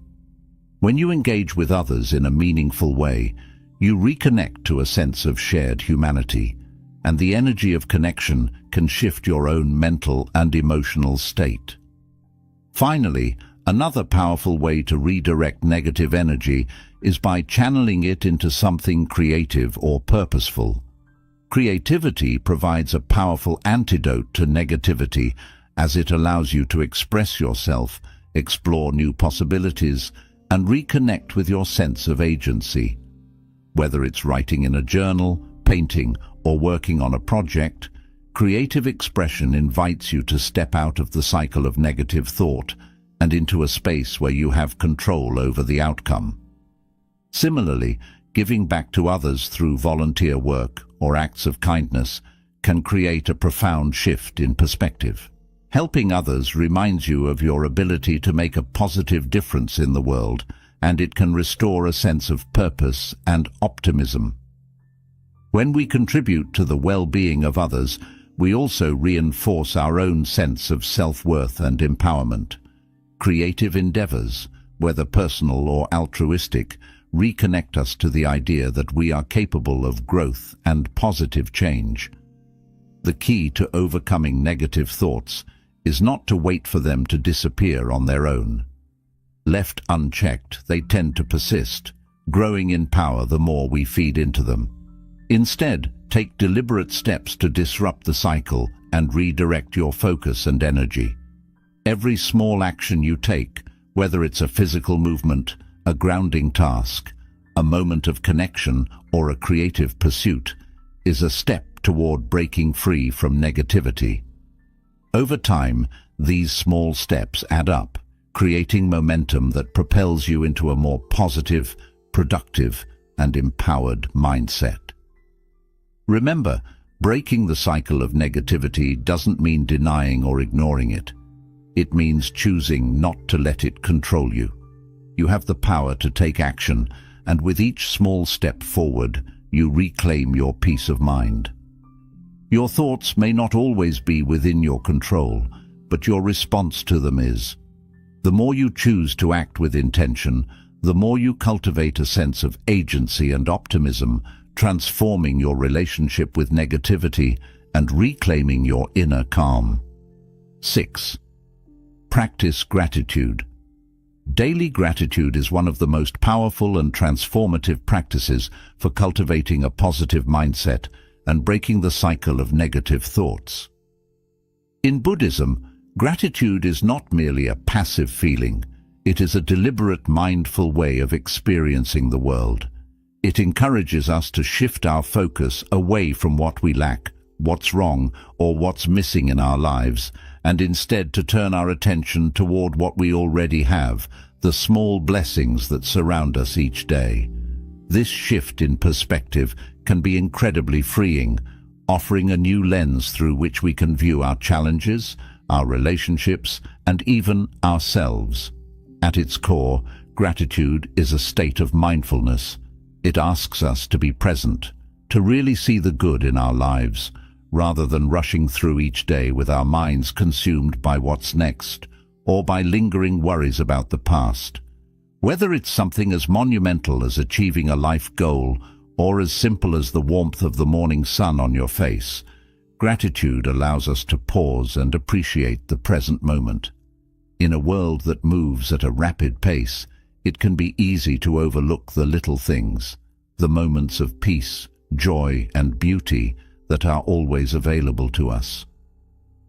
When you engage with others in a meaningful way, you reconnect to a sense of shared humanity, and the energy of connection can shift your own mental and emotional state. Finally, another powerful way to redirect negative energy is by channeling it into something creative or purposeful. Creativity provides a powerful antidote to negativity, as it allows you to express yourself, explore new possibilities, and reconnect with your sense of agency. Whether it's writing in a journal, painting, or working on a project, creative expression invites you to step out of the cycle of negative thought and into a space where you have control over the outcome. Similarly, giving back to others through volunteer work or acts of kindness can create a profound shift in perspective. Helping others reminds you of your ability to make a positive difference in the world, and it can restore a sense of purpose and optimism. When we contribute to the well-being of others, we also reinforce our own sense of self-worth and empowerment. Creative endeavors, whether personal or altruistic, reconnect us to the idea that we are capable of growth and positive change. The key to overcoming negative thoughts is not to wait for them to disappear on their own. Left unchecked, they tend to persist, growing in power the more we feed into them. Instead, take deliberate steps to disrupt the cycle and redirect your focus and energy. Every small action you take, whether it's a physical movement, a grounding task, a moment of connection, or a creative pursuit, is a step toward breaking free from negativity. Over time, these small steps add up, creating momentum that propels you into a more positive, productive, and empowered mindset. Remember, breaking the cycle of negativity doesn't mean denying or ignoring it. It means choosing not to let it control you. You have the power to take action, and with each small step forward, you reclaim your peace of mind. Your thoughts may not always be within your control, but your response to them is. The more you choose to act with intention, the more you cultivate a sense of agency and optimism, transforming your relationship with negativity and reclaiming your inner calm. 6. Practice gratitude. Daily gratitude is one of the most powerful and transformative practices for cultivating a positive mindset and breaking the cycle of negative thoughts. In Buddhism, gratitude is not merely a passive feeling. It is a deliberate, mindful way of experiencing the world. It encourages us to shift our focus away from what we lack, what's wrong, or what's missing in our lives, and instead to turn our attention toward what we already have, the small blessings that surround us each day. This shift in perspective can be incredibly freeing, offering a new lens through which we can view our challenges, our relationships, and even ourselves. At its core, gratitude is a state of mindfulness. It asks us to be present, to really see the good in our lives, rather than rushing through each day with our minds consumed by what's next, or by lingering worries about the past. Whether it's something as monumental as achieving a life goal, or as simple as the warmth of the morning sun on your face, gratitude allows us to pause and appreciate the present moment. In a world that moves at a rapid pace, it can be easy to overlook the little things, the moments of peace, joy, and beauty that are always available to us.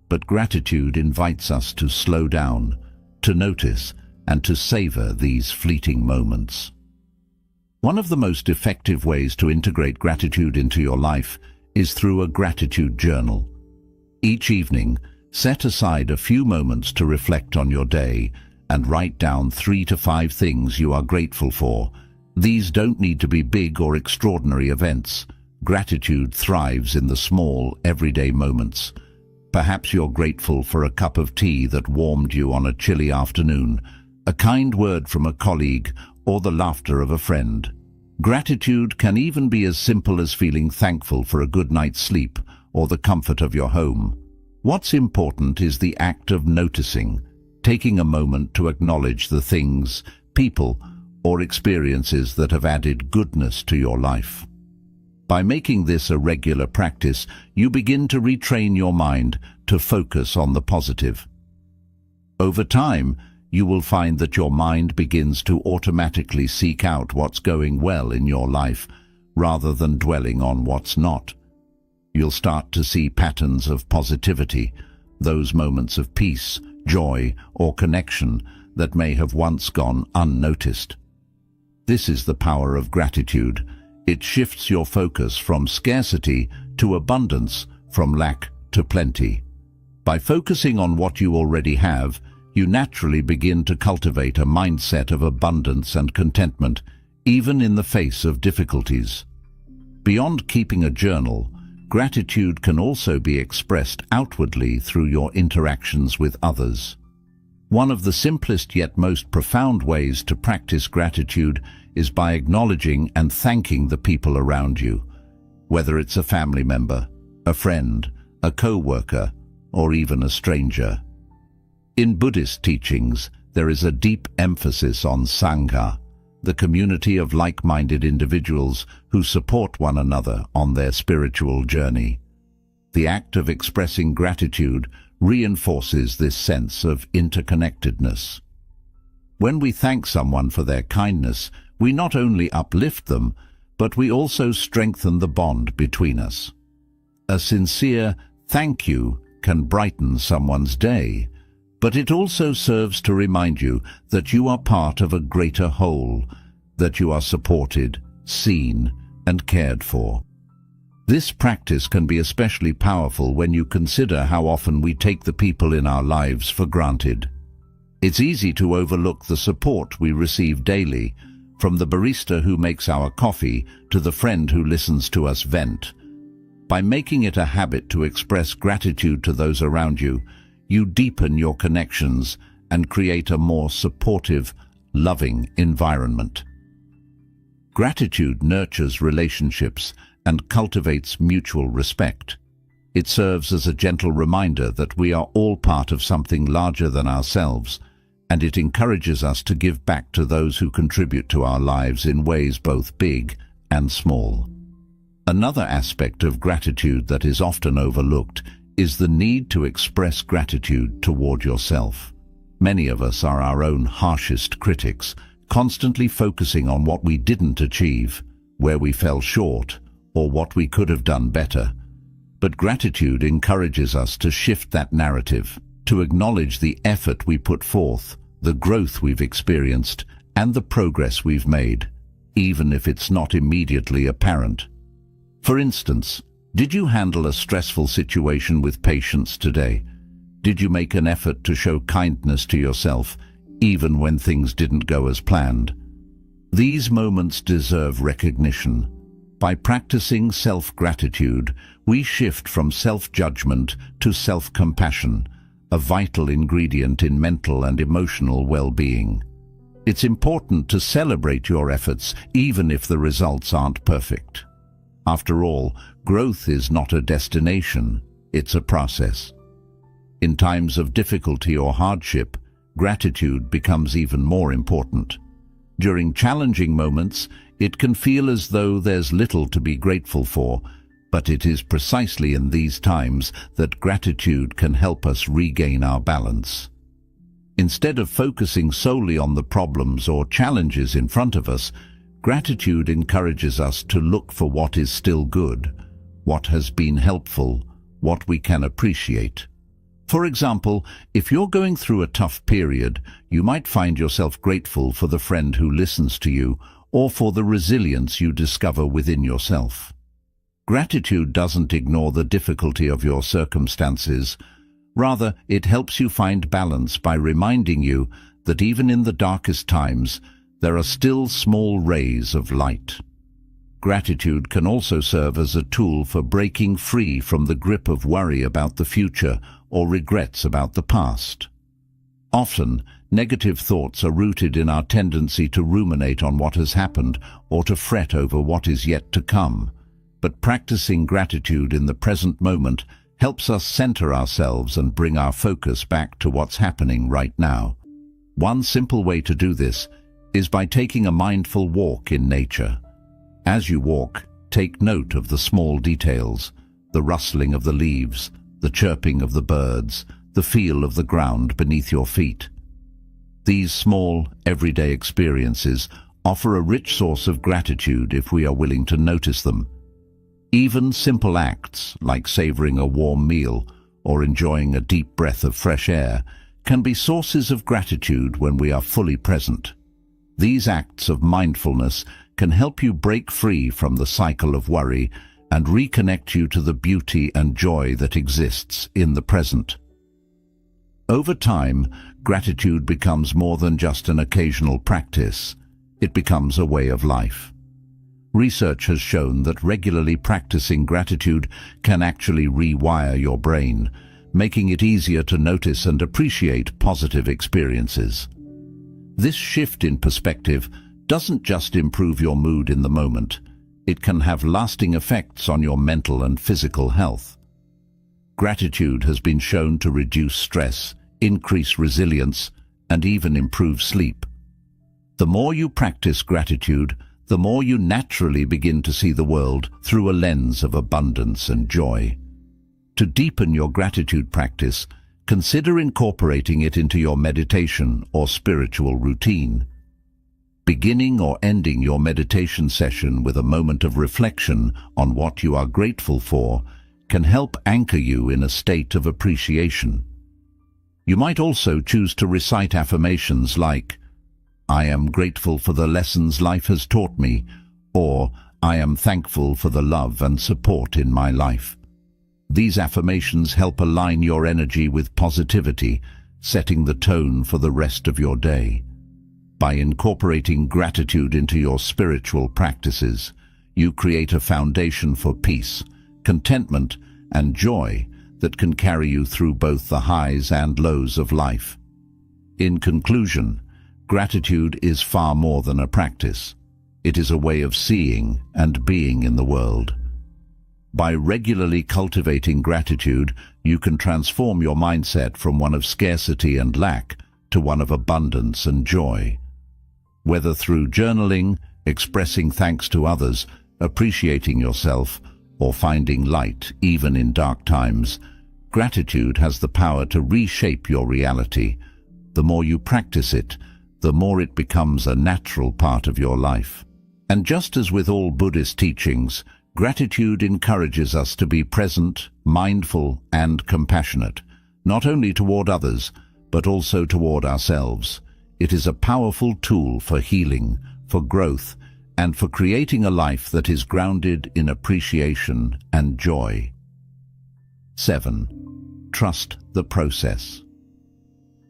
But gratitude invites us to slow down, to notice, and to savor these fleeting moments. One of the most effective ways to integrate gratitude into your life is through a gratitude journal. Each evening, set aside a few moments to reflect on your day and write down 3 to 5 things you are grateful for. These don't need to be big or extraordinary events. Gratitude thrives in the small, everyday moments. Perhaps you're grateful for a cup of tea that warmed you on a chilly afternoon, a kind word from a colleague, or the laughter of a friend. Gratitude can even be as simple as feeling thankful for a good night's sleep or the comfort of your home. What's important is the act of noticing, taking a moment to acknowledge the things, people, or experiences that have added goodness to your life. By making this a regular practice, you begin to retrain your mind to focus on the positive. Over time, you will find that your mind begins to automatically seek out what's going well in your life, rather than dwelling on what's not. You'll start to see patterns of positivity, those moments of peace, joy, or connection that may have once gone unnoticed. This is the power of gratitude. It shifts your focus from scarcity to abundance, from lack to plenty. By focusing on what you already have, you naturally begin to cultivate a mindset of abundance and contentment, even in the face of difficulties. Beyond keeping a journal, gratitude can also be expressed outwardly through your interactions with others. One of the simplest yet most profound ways to practice gratitude is by acknowledging and thanking the people around you, whether it's a family member, a friend, a co-worker, or even a stranger. In Buddhist teachings, there is a deep emphasis on Sangha, the community of like-minded individuals who support one another on their spiritual journey. The act of expressing gratitude reinforces this sense of interconnectedness. When we thank someone for their kindness, we not only uplift them, but we also strengthen the bond between us. A sincere thank you can brighten someone's day, but it also serves to remind you that you are part of a greater whole, that you are supported, seen, and cared for. This practice can be especially powerful when you consider how often we take the people in our lives for granted. It's easy to overlook the support we receive daily, from the barista who makes our coffee to the friend who listens to us vent. By making it a habit to express gratitude to those around you, you deepen your connections and create a more supportive, loving environment. Gratitude nurtures relationships and cultivates mutual respect. It serves as a gentle reminder that we are all part of something larger than ourselves, and it encourages us to give back to those who contribute to our lives in ways both big and small. Another aspect of gratitude that is often overlooked is the need to express gratitude toward yourself. Many of us are our own harshest critics, constantly focusing on what we didn't achieve, where we fell short, or what we could have done better. But gratitude encourages us to shift that narrative, to acknowledge the effort we put forth, the growth we've experienced, and the progress we've made, even if it's not immediately apparent. For instance, did you handle a stressful situation with patience today? Did you make an effort to show kindness to yourself, even when things didn't go as planned? These moments deserve recognition. By practicing self-gratitude, we shift from self-judgment to self-compassion, a vital ingredient in mental and emotional well-being. It's important to celebrate your efforts, even if the results aren't perfect. After all, growth is not a destination, it's a process. In times of difficulty or hardship, gratitude becomes even more important. During challenging moments, it can feel as though there's little to be grateful for, but it is precisely in these times that gratitude can help us regain our balance. Instead of focusing solely on the problems or challenges in front of us, gratitude encourages us to look for what is still good, what has been helpful, what we can appreciate. For example, if you're going through a tough period, you might find yourself grateful for the friend who listens to you or for the resilience you discover within yourself. Gratitude doesn't ignore the difficulty of your circumstances. Rather, it helps you find balance by reminding you that even in the darkest times, there are still small rays of light. Gratitude can also serve as a tool for breaking free from the grip of worry about the future or regrets about the past. Often, negative thoughts are rooted in our tendency to ruminate on what has happened or to fret over what is yet to come. But practicing gratitude in the present moment helps us center ourselves and bring our focus back to what's happening right now. One simple way to do this is by taking a mindful walk in nature. As you walk, take note of the small details, the rustling of the leaves, the chirping of the birds, the feel of the ground beneath your feet. These small, everyday experiences offer a rich source of gratitude if we are willing to notice them. Even simple acts, like savoring a warm meal or enjoying a deep breath of fresh air, can be sources of gratitude when we are fully present. These acts of mindfulness can help you break free from the cycle of worry and reconnect you to the beauty and joy that exists in the present. Over time, gratitude becomes more than just an occasional practice. It becomes a way of life. Research has shown that regularly practicing gratitude can actually rewire your brain, making it easier to notice and appreciate positive experiences. This shift in perspective doesn't just improve your mood in the moment, it can have lasting effects on your mental and physical health. Gratitude has been shown to reduce stress, increase resilience, and even improve sleep. The more you practice gratitude, the more you naturally begin to see the world through a lens of abundance and joy. To deepen your gratitude practice, consider incorporating it into your meditation or spiritual routine. Beginning or ending your meditation session with a moment of reflection on what you are grateful for can help anchor you in a state of appreciation. You might also choose to recite affirmations like, "I am grateful for the lessons life has taught me," or "I am thankful for the love and support in my life." These affirmations help align your energy with positivity, setting the tone for the rest of your day. By incorporating gratitude into your spiritual practices, you create a foundation for peace, contentment, and joy that can carry you through both the highs and lows of life. In conclusion, gratitude is far more than a practice. It is a way of seeing and being in the world. By regularly cultivating gratitude, you can transform your mindset from one of scarcity and lack to one of abundance and joy. Whether through journaling, expressing thanks to others, appreciating yourself, or finding light even in dark times, gratitude has the power to reshape your reality. The more you practice it, the more it becomes a natural part of your life. And just as with all Buddhist teachings, gratitude encourages us to be present, mindful, and compassionate, not only toward others, but also toward ourselves. It is a powerful tool for healing, for growth, and for creating a life that is grounded in appreciation and joy. 7. Trust the process.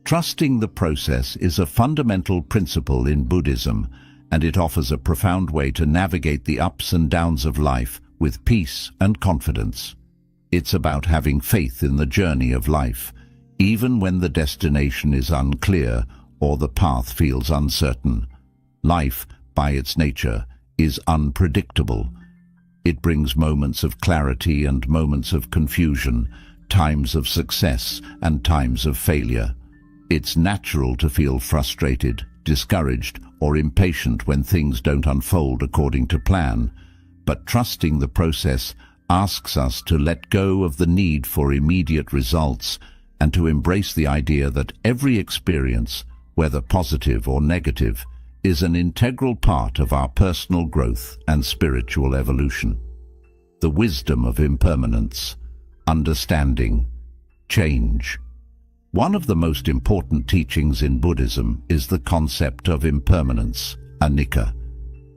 Trusting the process is a fundamental principle in Buddhism, and it offers a profound way to navigate the ups and downs of life with peace and confidence. It's about having faith in the journey of life, even when the destination is unclear or the path feels uncertain. Life, by its nature, is unpredictable. It brings moments of clarity and moments of confusion, times of success and times of failure. It's natural to feel frustrated, discouraged, or impatient when things don't unfold according to plan, but trusting the process asks us to let go of the need for immediate results and to embrace the idea that every experience, whether positive or negative, is an integral part of our personal growth and spiritual evolution. The wisdom of impermanence, understanding, change. One of the most important teachings in Buddhism is the concept of impermanence, anicca.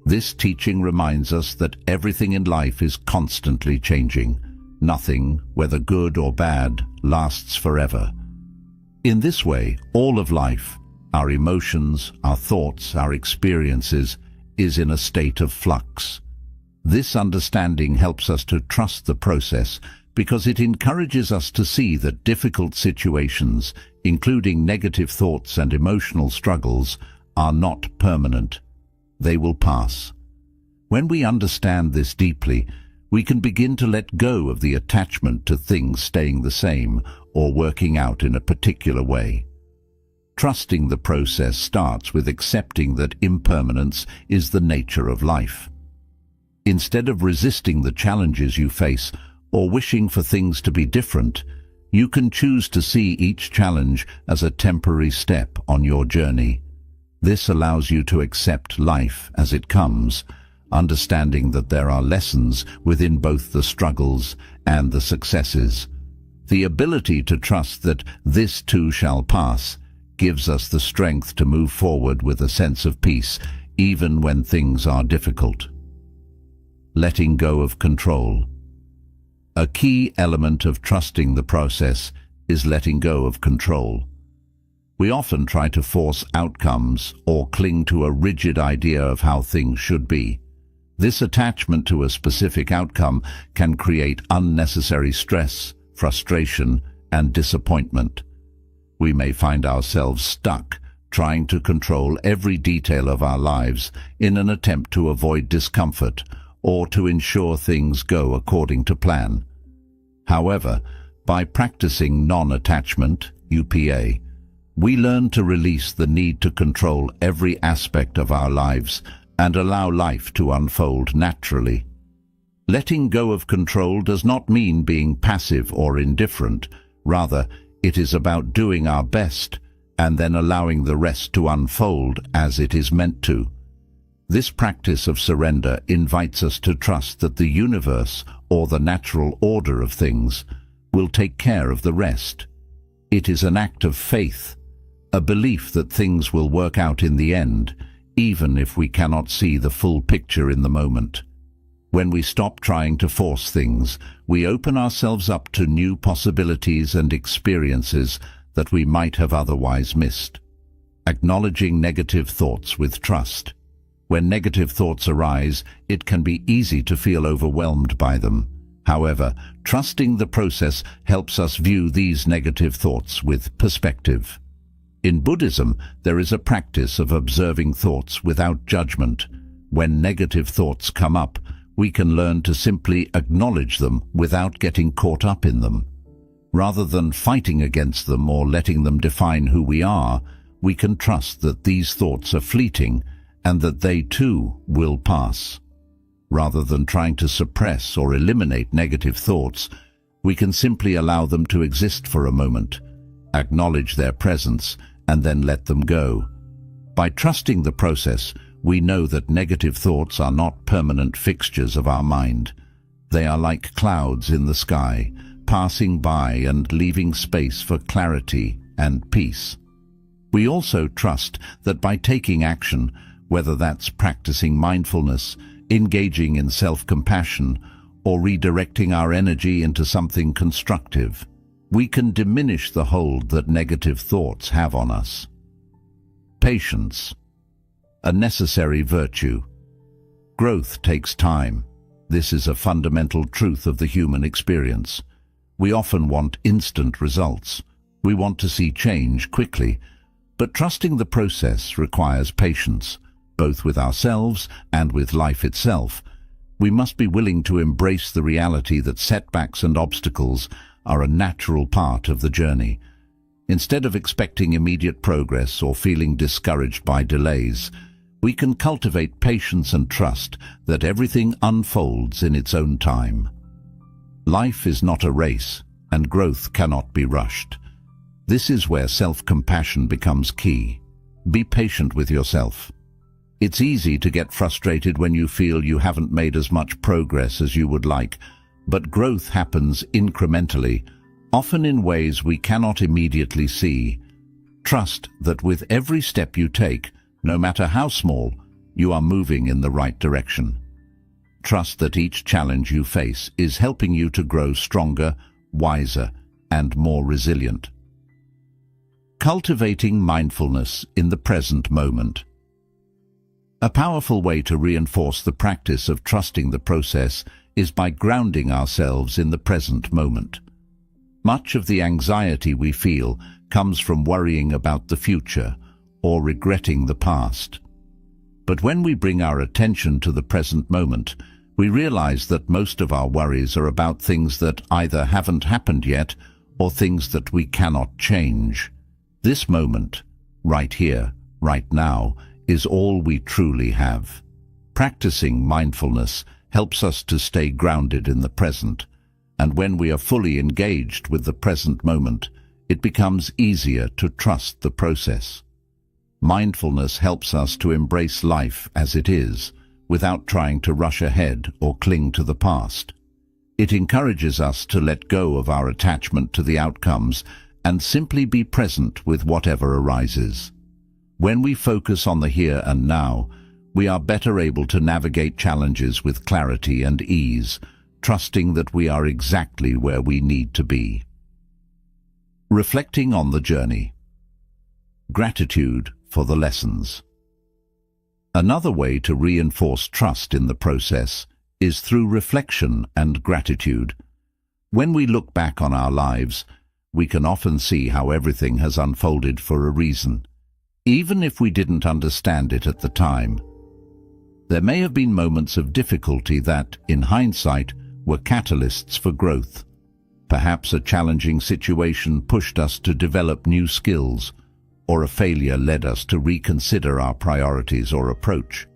This teaching reminds us that everything in life is constantly changing. Nothing, whether good or bad, lasts forever. In this way, all of life, our emotions, our thoughts, our experiences, is in a state of flux. This understanding helps us to trust the process because it encourages us to see that difficult situations, including negative thoughts and emotional struggles, are not permanent. They will pass. When we understand this deeply, we can begin to let go of the attachment to things staying the same or working out in a particular way. Trusting the process starts with accepting that impermanence is the nature of life. Instead of resisting the challenges you face or wishing for things to be different, you can choose to see each challenge as a temporary step on your journey. This allows you to accept life as it comes, understanding that there are lessons within both the struggles and the successes. The ability to trust that this too shall pass gives us the strength to move forward with a sense of peace, even when things are difficult. Letting go of control. A key element of trusting the process is letting go of control. We often try to force outcomes or cling to a rigid idea of how things should be. This attachment to a specific outcome can create unnecessary stress, frustration, and disappointment. We may find ourselves stuck, trying to control every detail of our lives in an attempt to avoid discomfort or to ensure things go according to plan. However, by practicing non-attachment, UPA, we learn to release the need to control every aspect of our lives and allow life to unfold naturally. Letting go of control does not mean being passive or indifferent. Rather, it is about doing our best and then allowing the rest to unfold as it is meant to. This practice of surrender invites us to trust that the universe, or the natural order of things, will take care of the rest. It is an act of faith, a belief that things will work out in the end, even if we cannot see the full picture in the moment. When we stop trying to force things, we open ourselves up to new possibilities and experiences that we might have otherwise missed. Acknowledging negative thoughts with trust. When negative thoughts arise, it can be easy to feel overwhelmed by them. However, trusting the process helps us view these negative thoughts with perspective. In Buddhism, there is a practice of observing thoughts without judgment. When negative thoughts come up, we can learn to simply acknowledge them without getting caught up in them. Rather than fighting against them or letting them define who we are, we can trust that these thoughts are fleeting and that they too will pass. Rather than trying to suppress or eliminate negative thoughts, we can simply allow them to exist for a moment, acknowledge their presence, and then let them go. By trusting the process, we know that negative thoughts are not permanent fixtures of our mind. They are like clouds in the sky, passing by and leaving space for clarity and peace. We also trust that by taking action, whether that's practicing mindfulness, engaging in self-compassion, or redirecting our energy into something constructive, we can diminish the hold that negative thoughts have on us. Patience. A necessary virtue. Growth takes time. This is a fundamental truth of the human experience. We often want instant results. We want to see change quickly. But trusting the process requires patience, both with ourselves and with life itself. We must be willing to embrace the reality that setbacks and obstacles are a natural part of the journey. Instead of expecting immediate progress or feeling discouraged by delays, we can cultivate patience and trust that everything unfolds in its own time. Life is not a race, and growth cannot be rushed. This is where self-compassion becomes key. Be patient with yourself. It's easy to get frustrated when you feel you haven't made as much progress as you would like, but growth happens incrementally, often in ways we cannot immediately see. Trust that with every step you take, no matter how small, you are moving in the right direction. Trust that each challenge you face is helping you to grow stronger, wiser, and more resilient. Cultivating mindfulness in the present moment. A powerful way to reinforce the practice of trusting the process is by grounding ourselves in the present moment. Much of the anxiety we feel comes from worrying about the future or regretting the past. But when we bring our attention to the present moment, we realize that most of our worries are about things that either haven't happened yet or things that we cannot change. This moment, right here, right now, is all we truly have. Practicing mindfulness helps us to stay grounded in the present, and when we are fully engaged with the present moment, it becomes easier to trust the process. Mindfulness helps us to embrace life as it is, without trying to rush ahead or cling to the past. It encourages us to let go of our attachment to the outcomes and simply be present with whatever arises. When we focus on the here and now, we are better able to navigate challenges with clarity and ease, trusting that we are exactly where we need to be. Reflecting on the journey. Gratitude for the lessons. Another way to reinforce trust in the process is through reflection and gratitude. When we look back on our lives, we can often see how everything has unfolded for a reason, even if we didn't understand it at the time. There may have been moments of difficulty that, in hindsight, were catalysts for growth. Perhaps a challenging situation pushed us to develop new skills, or a failure led us to reconsider our priorities or approach.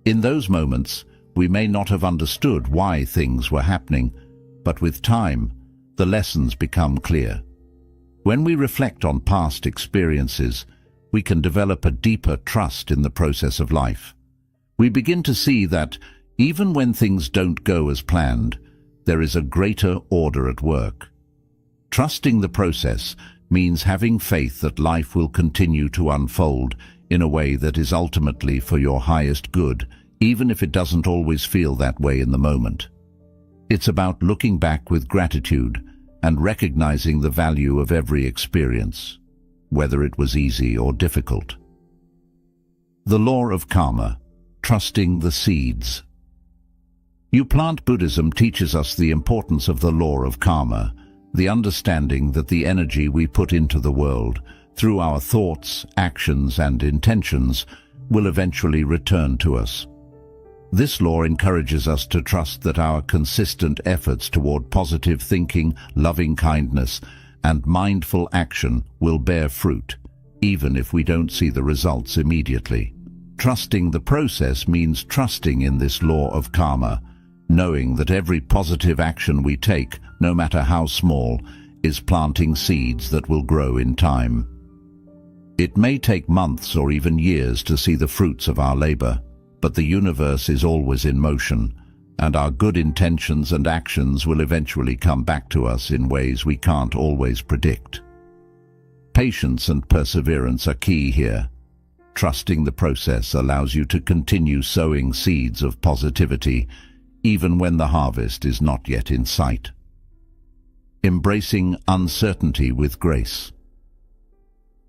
In those moments, we may not have understood why things were happening, but with time, the lessons become clear. When we reflect on past experiences, we can develop a deeper trust in the process of life. We begin to see that, even when things don't go as planned, there is a greater order at work. Trusting the process means having faith that life will continue to unfold in a way that is ultimately for your highest good, even if it doesn't always feel that way in the moment. It's about looking back with gratitude and recognizing the value of every experience, whether it was easy or difficult. The law of karma, trusting the seeds. New Plant Buddhism teaches us the importance of the law of karma, the understanding that the energy we put into the world, through our thoughts, actions, and intentions, will eventually return to us. This law encourages us to trust that our consistent efforts toward positive thinking, loving kindness, and mindful action will bear fruit, even if we don't see the results immediately. Trusting the process means trusting in this law of karma, knowing that every positive action we take, no matter how small, is planting seeds that will grow in time. It may take months or even years to see the fruits of our labor, but the universe is always in motion, and our good intentions and actions will eventually come back to us in ways we can't always predict. Patience and perseverance are key here. Trusting the process allows you to continue sowing seeds of positivity, even when the harvest is not yet in sight. Embracing uncertainty with grace.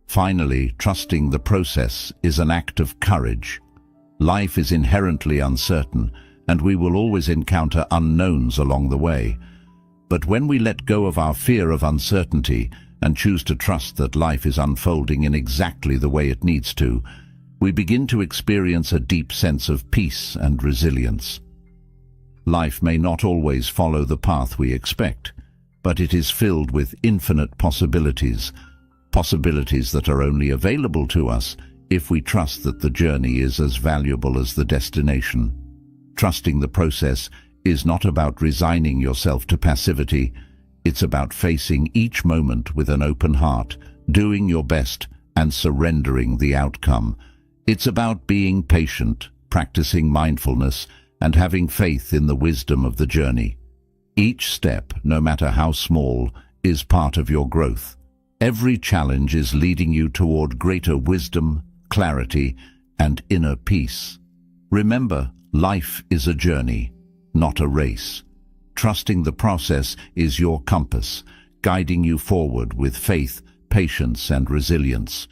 Finally, trusting the process is an act of courage. Life is inherently uncertain, and we will always encounter unknowns along the way. But when we let go of our fear of uncertainty, and choose to trust that life is unfolding in exactly the way it needs to, we begin to experience a deep sense of peace and resilience. Life may not always follow the path we expect, but it is filled with infinite possibilities, possibilities that are only available to us if we trust that the journey is as valuable as the destination. Trusting the process is not about resigning yourself to passivity. It's about facing each moment with an open heart, doing your best, and surrendering the outcome. It's about being patient, practicing mindfulness, and having faith in the wisdom of the journey. Each step, no matter how small, is part of your growth. Every challenge is leading you toward greater wisdom, clarity, and inner peace. Remember, life is a journey, not a race. Trusting the process is your compass, guiding you forward with faith, patience, and resilience.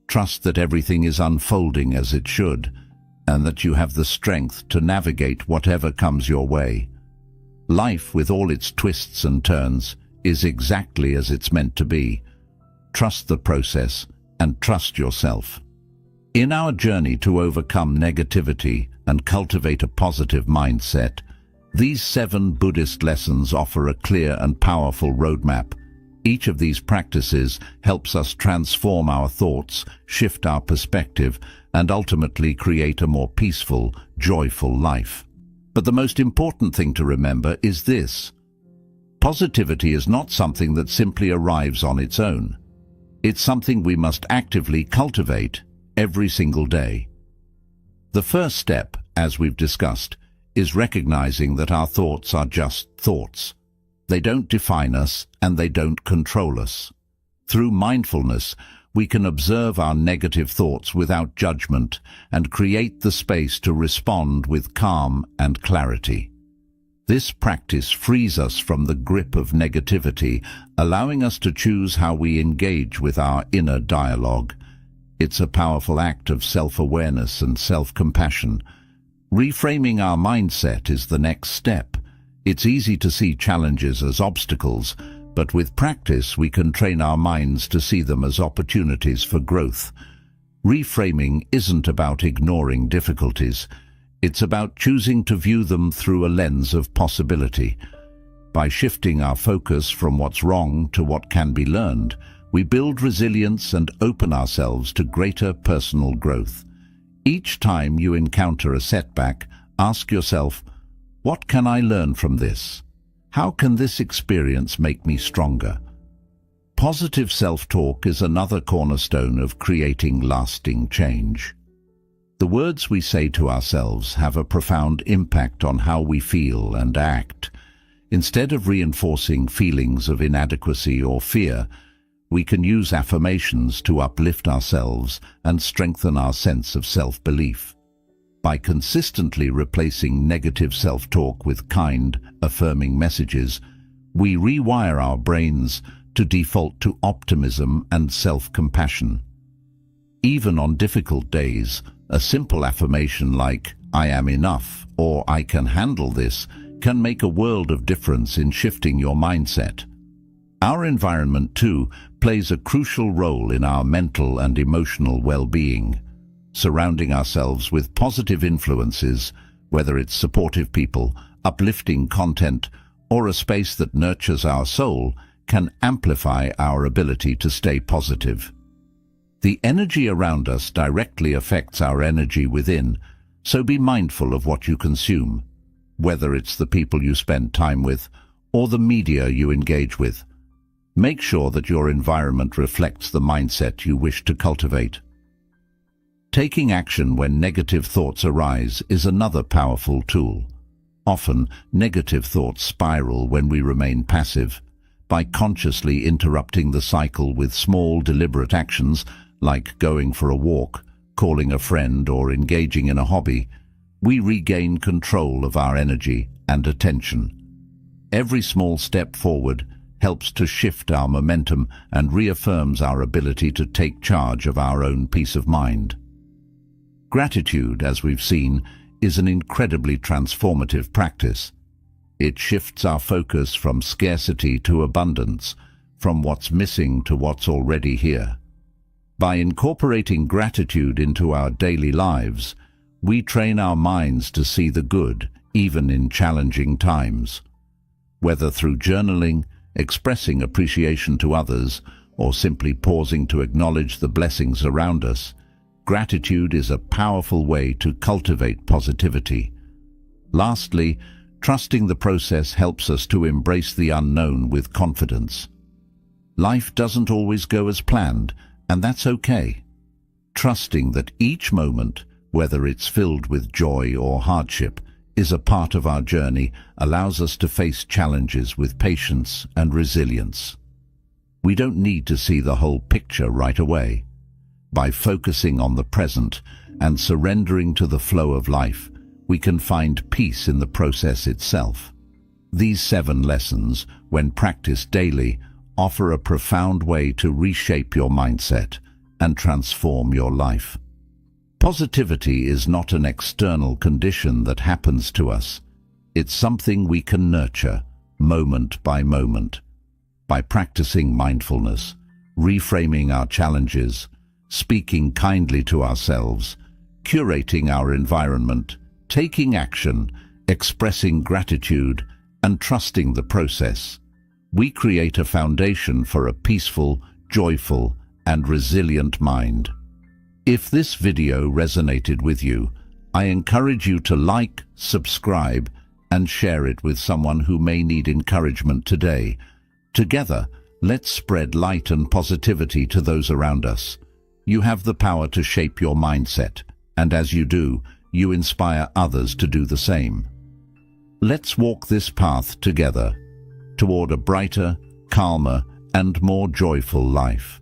Trust that everything is unfolding as it should, and that you have the strength to navigate whatever comes your way. Life, with all its twists and turns, is exactly as it's meant to be. Trust the process and trust yourself. In our journey to overcome negativity and cultivate a positive mindset, these 7 Buddhist lessons offer a clear and powerful roadmap. Each of these practices helps us transform our thoughts, shift our perspective, and ultimately create a more peaceful, joyful life. But the most important thing to remember is this: positivity is not something that simply arrives on its own. It's something we must actively cultivate every single day. The first step, as we've discussed, is recognizing that our thoughts are just thoughts. They don't define us and they don't control us. Through mindfulness, we can observe our negative thoughts without judgment and create the space to respond with calm and clarity. This practice frees us from the grip of negativity, allowing us to choose how we engage with our inner dialogue. It's a powerful act of self-awareness and self-compassion. Reframing our mindset is the next step. It's easy to see challenges as obstacles, but with practice we can train our minds to see them as opportunities for growth. Reframing isn't about ignoring difficulties. It's about choosing to view them through a lens of possibility. By shifting our focus from what's wrong to what can be learned, we build resilience and open ourselves to greater personal growth. Each time you encounter a setback, ask yourself, what can I learn from this? How can this experience make me stronger? Positive self-talk is another cornerstone of creating lasting change. The words we say to ourselves have a profound impact on how we feel and act. Instead of reinforcing feelings of inadequacy or fear, we can use affirmations to uplift ourselves and strengthen our sense of self-belief. By consistently replacing negative self-talk with kind, affirming messages, we rewire our brains to default to optimism and self-compassion. Even on difficult days, a simple affirmation like, "I am enough," or "I can handle this," can make a world of difference in shifting your mindset. Our environment, too, plays a crucial role in our mental and emotional well-being. Surrounding ourselves with positive influences, whether it's supportive people, uplifting content, or a space that nurtures our soul, can amplify our ability to stay positive. The energy around us directly affects our energy within, so be mindful of what you consume, whether it's the people you spend time with or the media you engage with. Make sure that your environment reflects the mindset you wish to cultivate. Taking action when negative thoughts arise is another powerful tool. Often, negative thoughts spiral when we remain passive. By consciously interrupting the cycle with small, deliberate actions, like going for a walk, calling a friend, or engaging in a hobby, we regain control of our energy and attention. Every small step forward helps to shift our momentum and reaffirms our ability to take charge of our own peace of mind. Gratitude, as we've seen, is an incredibly transformative practice. It shifts our focus from scarcity to abundance, from what's missing to what's already here. By incorporating gratitude into our daily lives, we train our minds to see the good, even in challenging times. Whether through journaling, expressing appreciation to others, or simply pausing to acknowledge the blessings around us, gratitude is a powerful way to cultivate positivity. Lastly, trusting the process helps us to embrace the unknown with confidence. Life doesn't always go as planned, and that's okay. Trusting that each moment, whether it's filled with joy or hardship, is a part of our journey allows us to face challenges with patience and resilience. We don't need to see the whole picture right away. By focusing on the present and surrendering to the flow of life, we can find peace in the process itself. These 7 lessons, when practiced daily, offer a profound way to reshape your mindset and transform your life. Positivity is not an external condition that happens to us. It's something we can nurture, moment by moment. By practicing mindfulness, reframing our challenges, speaking kindly to ourselves, curating our environment, taking action, expressing gratitude, and trusting the process, we create a foundation for a peaceful, joyful, and resilient mind. If this video resonated with you, I encourage you to like, subscribe, and share it with someone who may need encouragement today. Together, let's spread light and positivity to those around us. You have the power to shape your mindset, and as you do, you inspire others to do the same. Let's walk this path together toward a brighter, calmer, and more joyful life.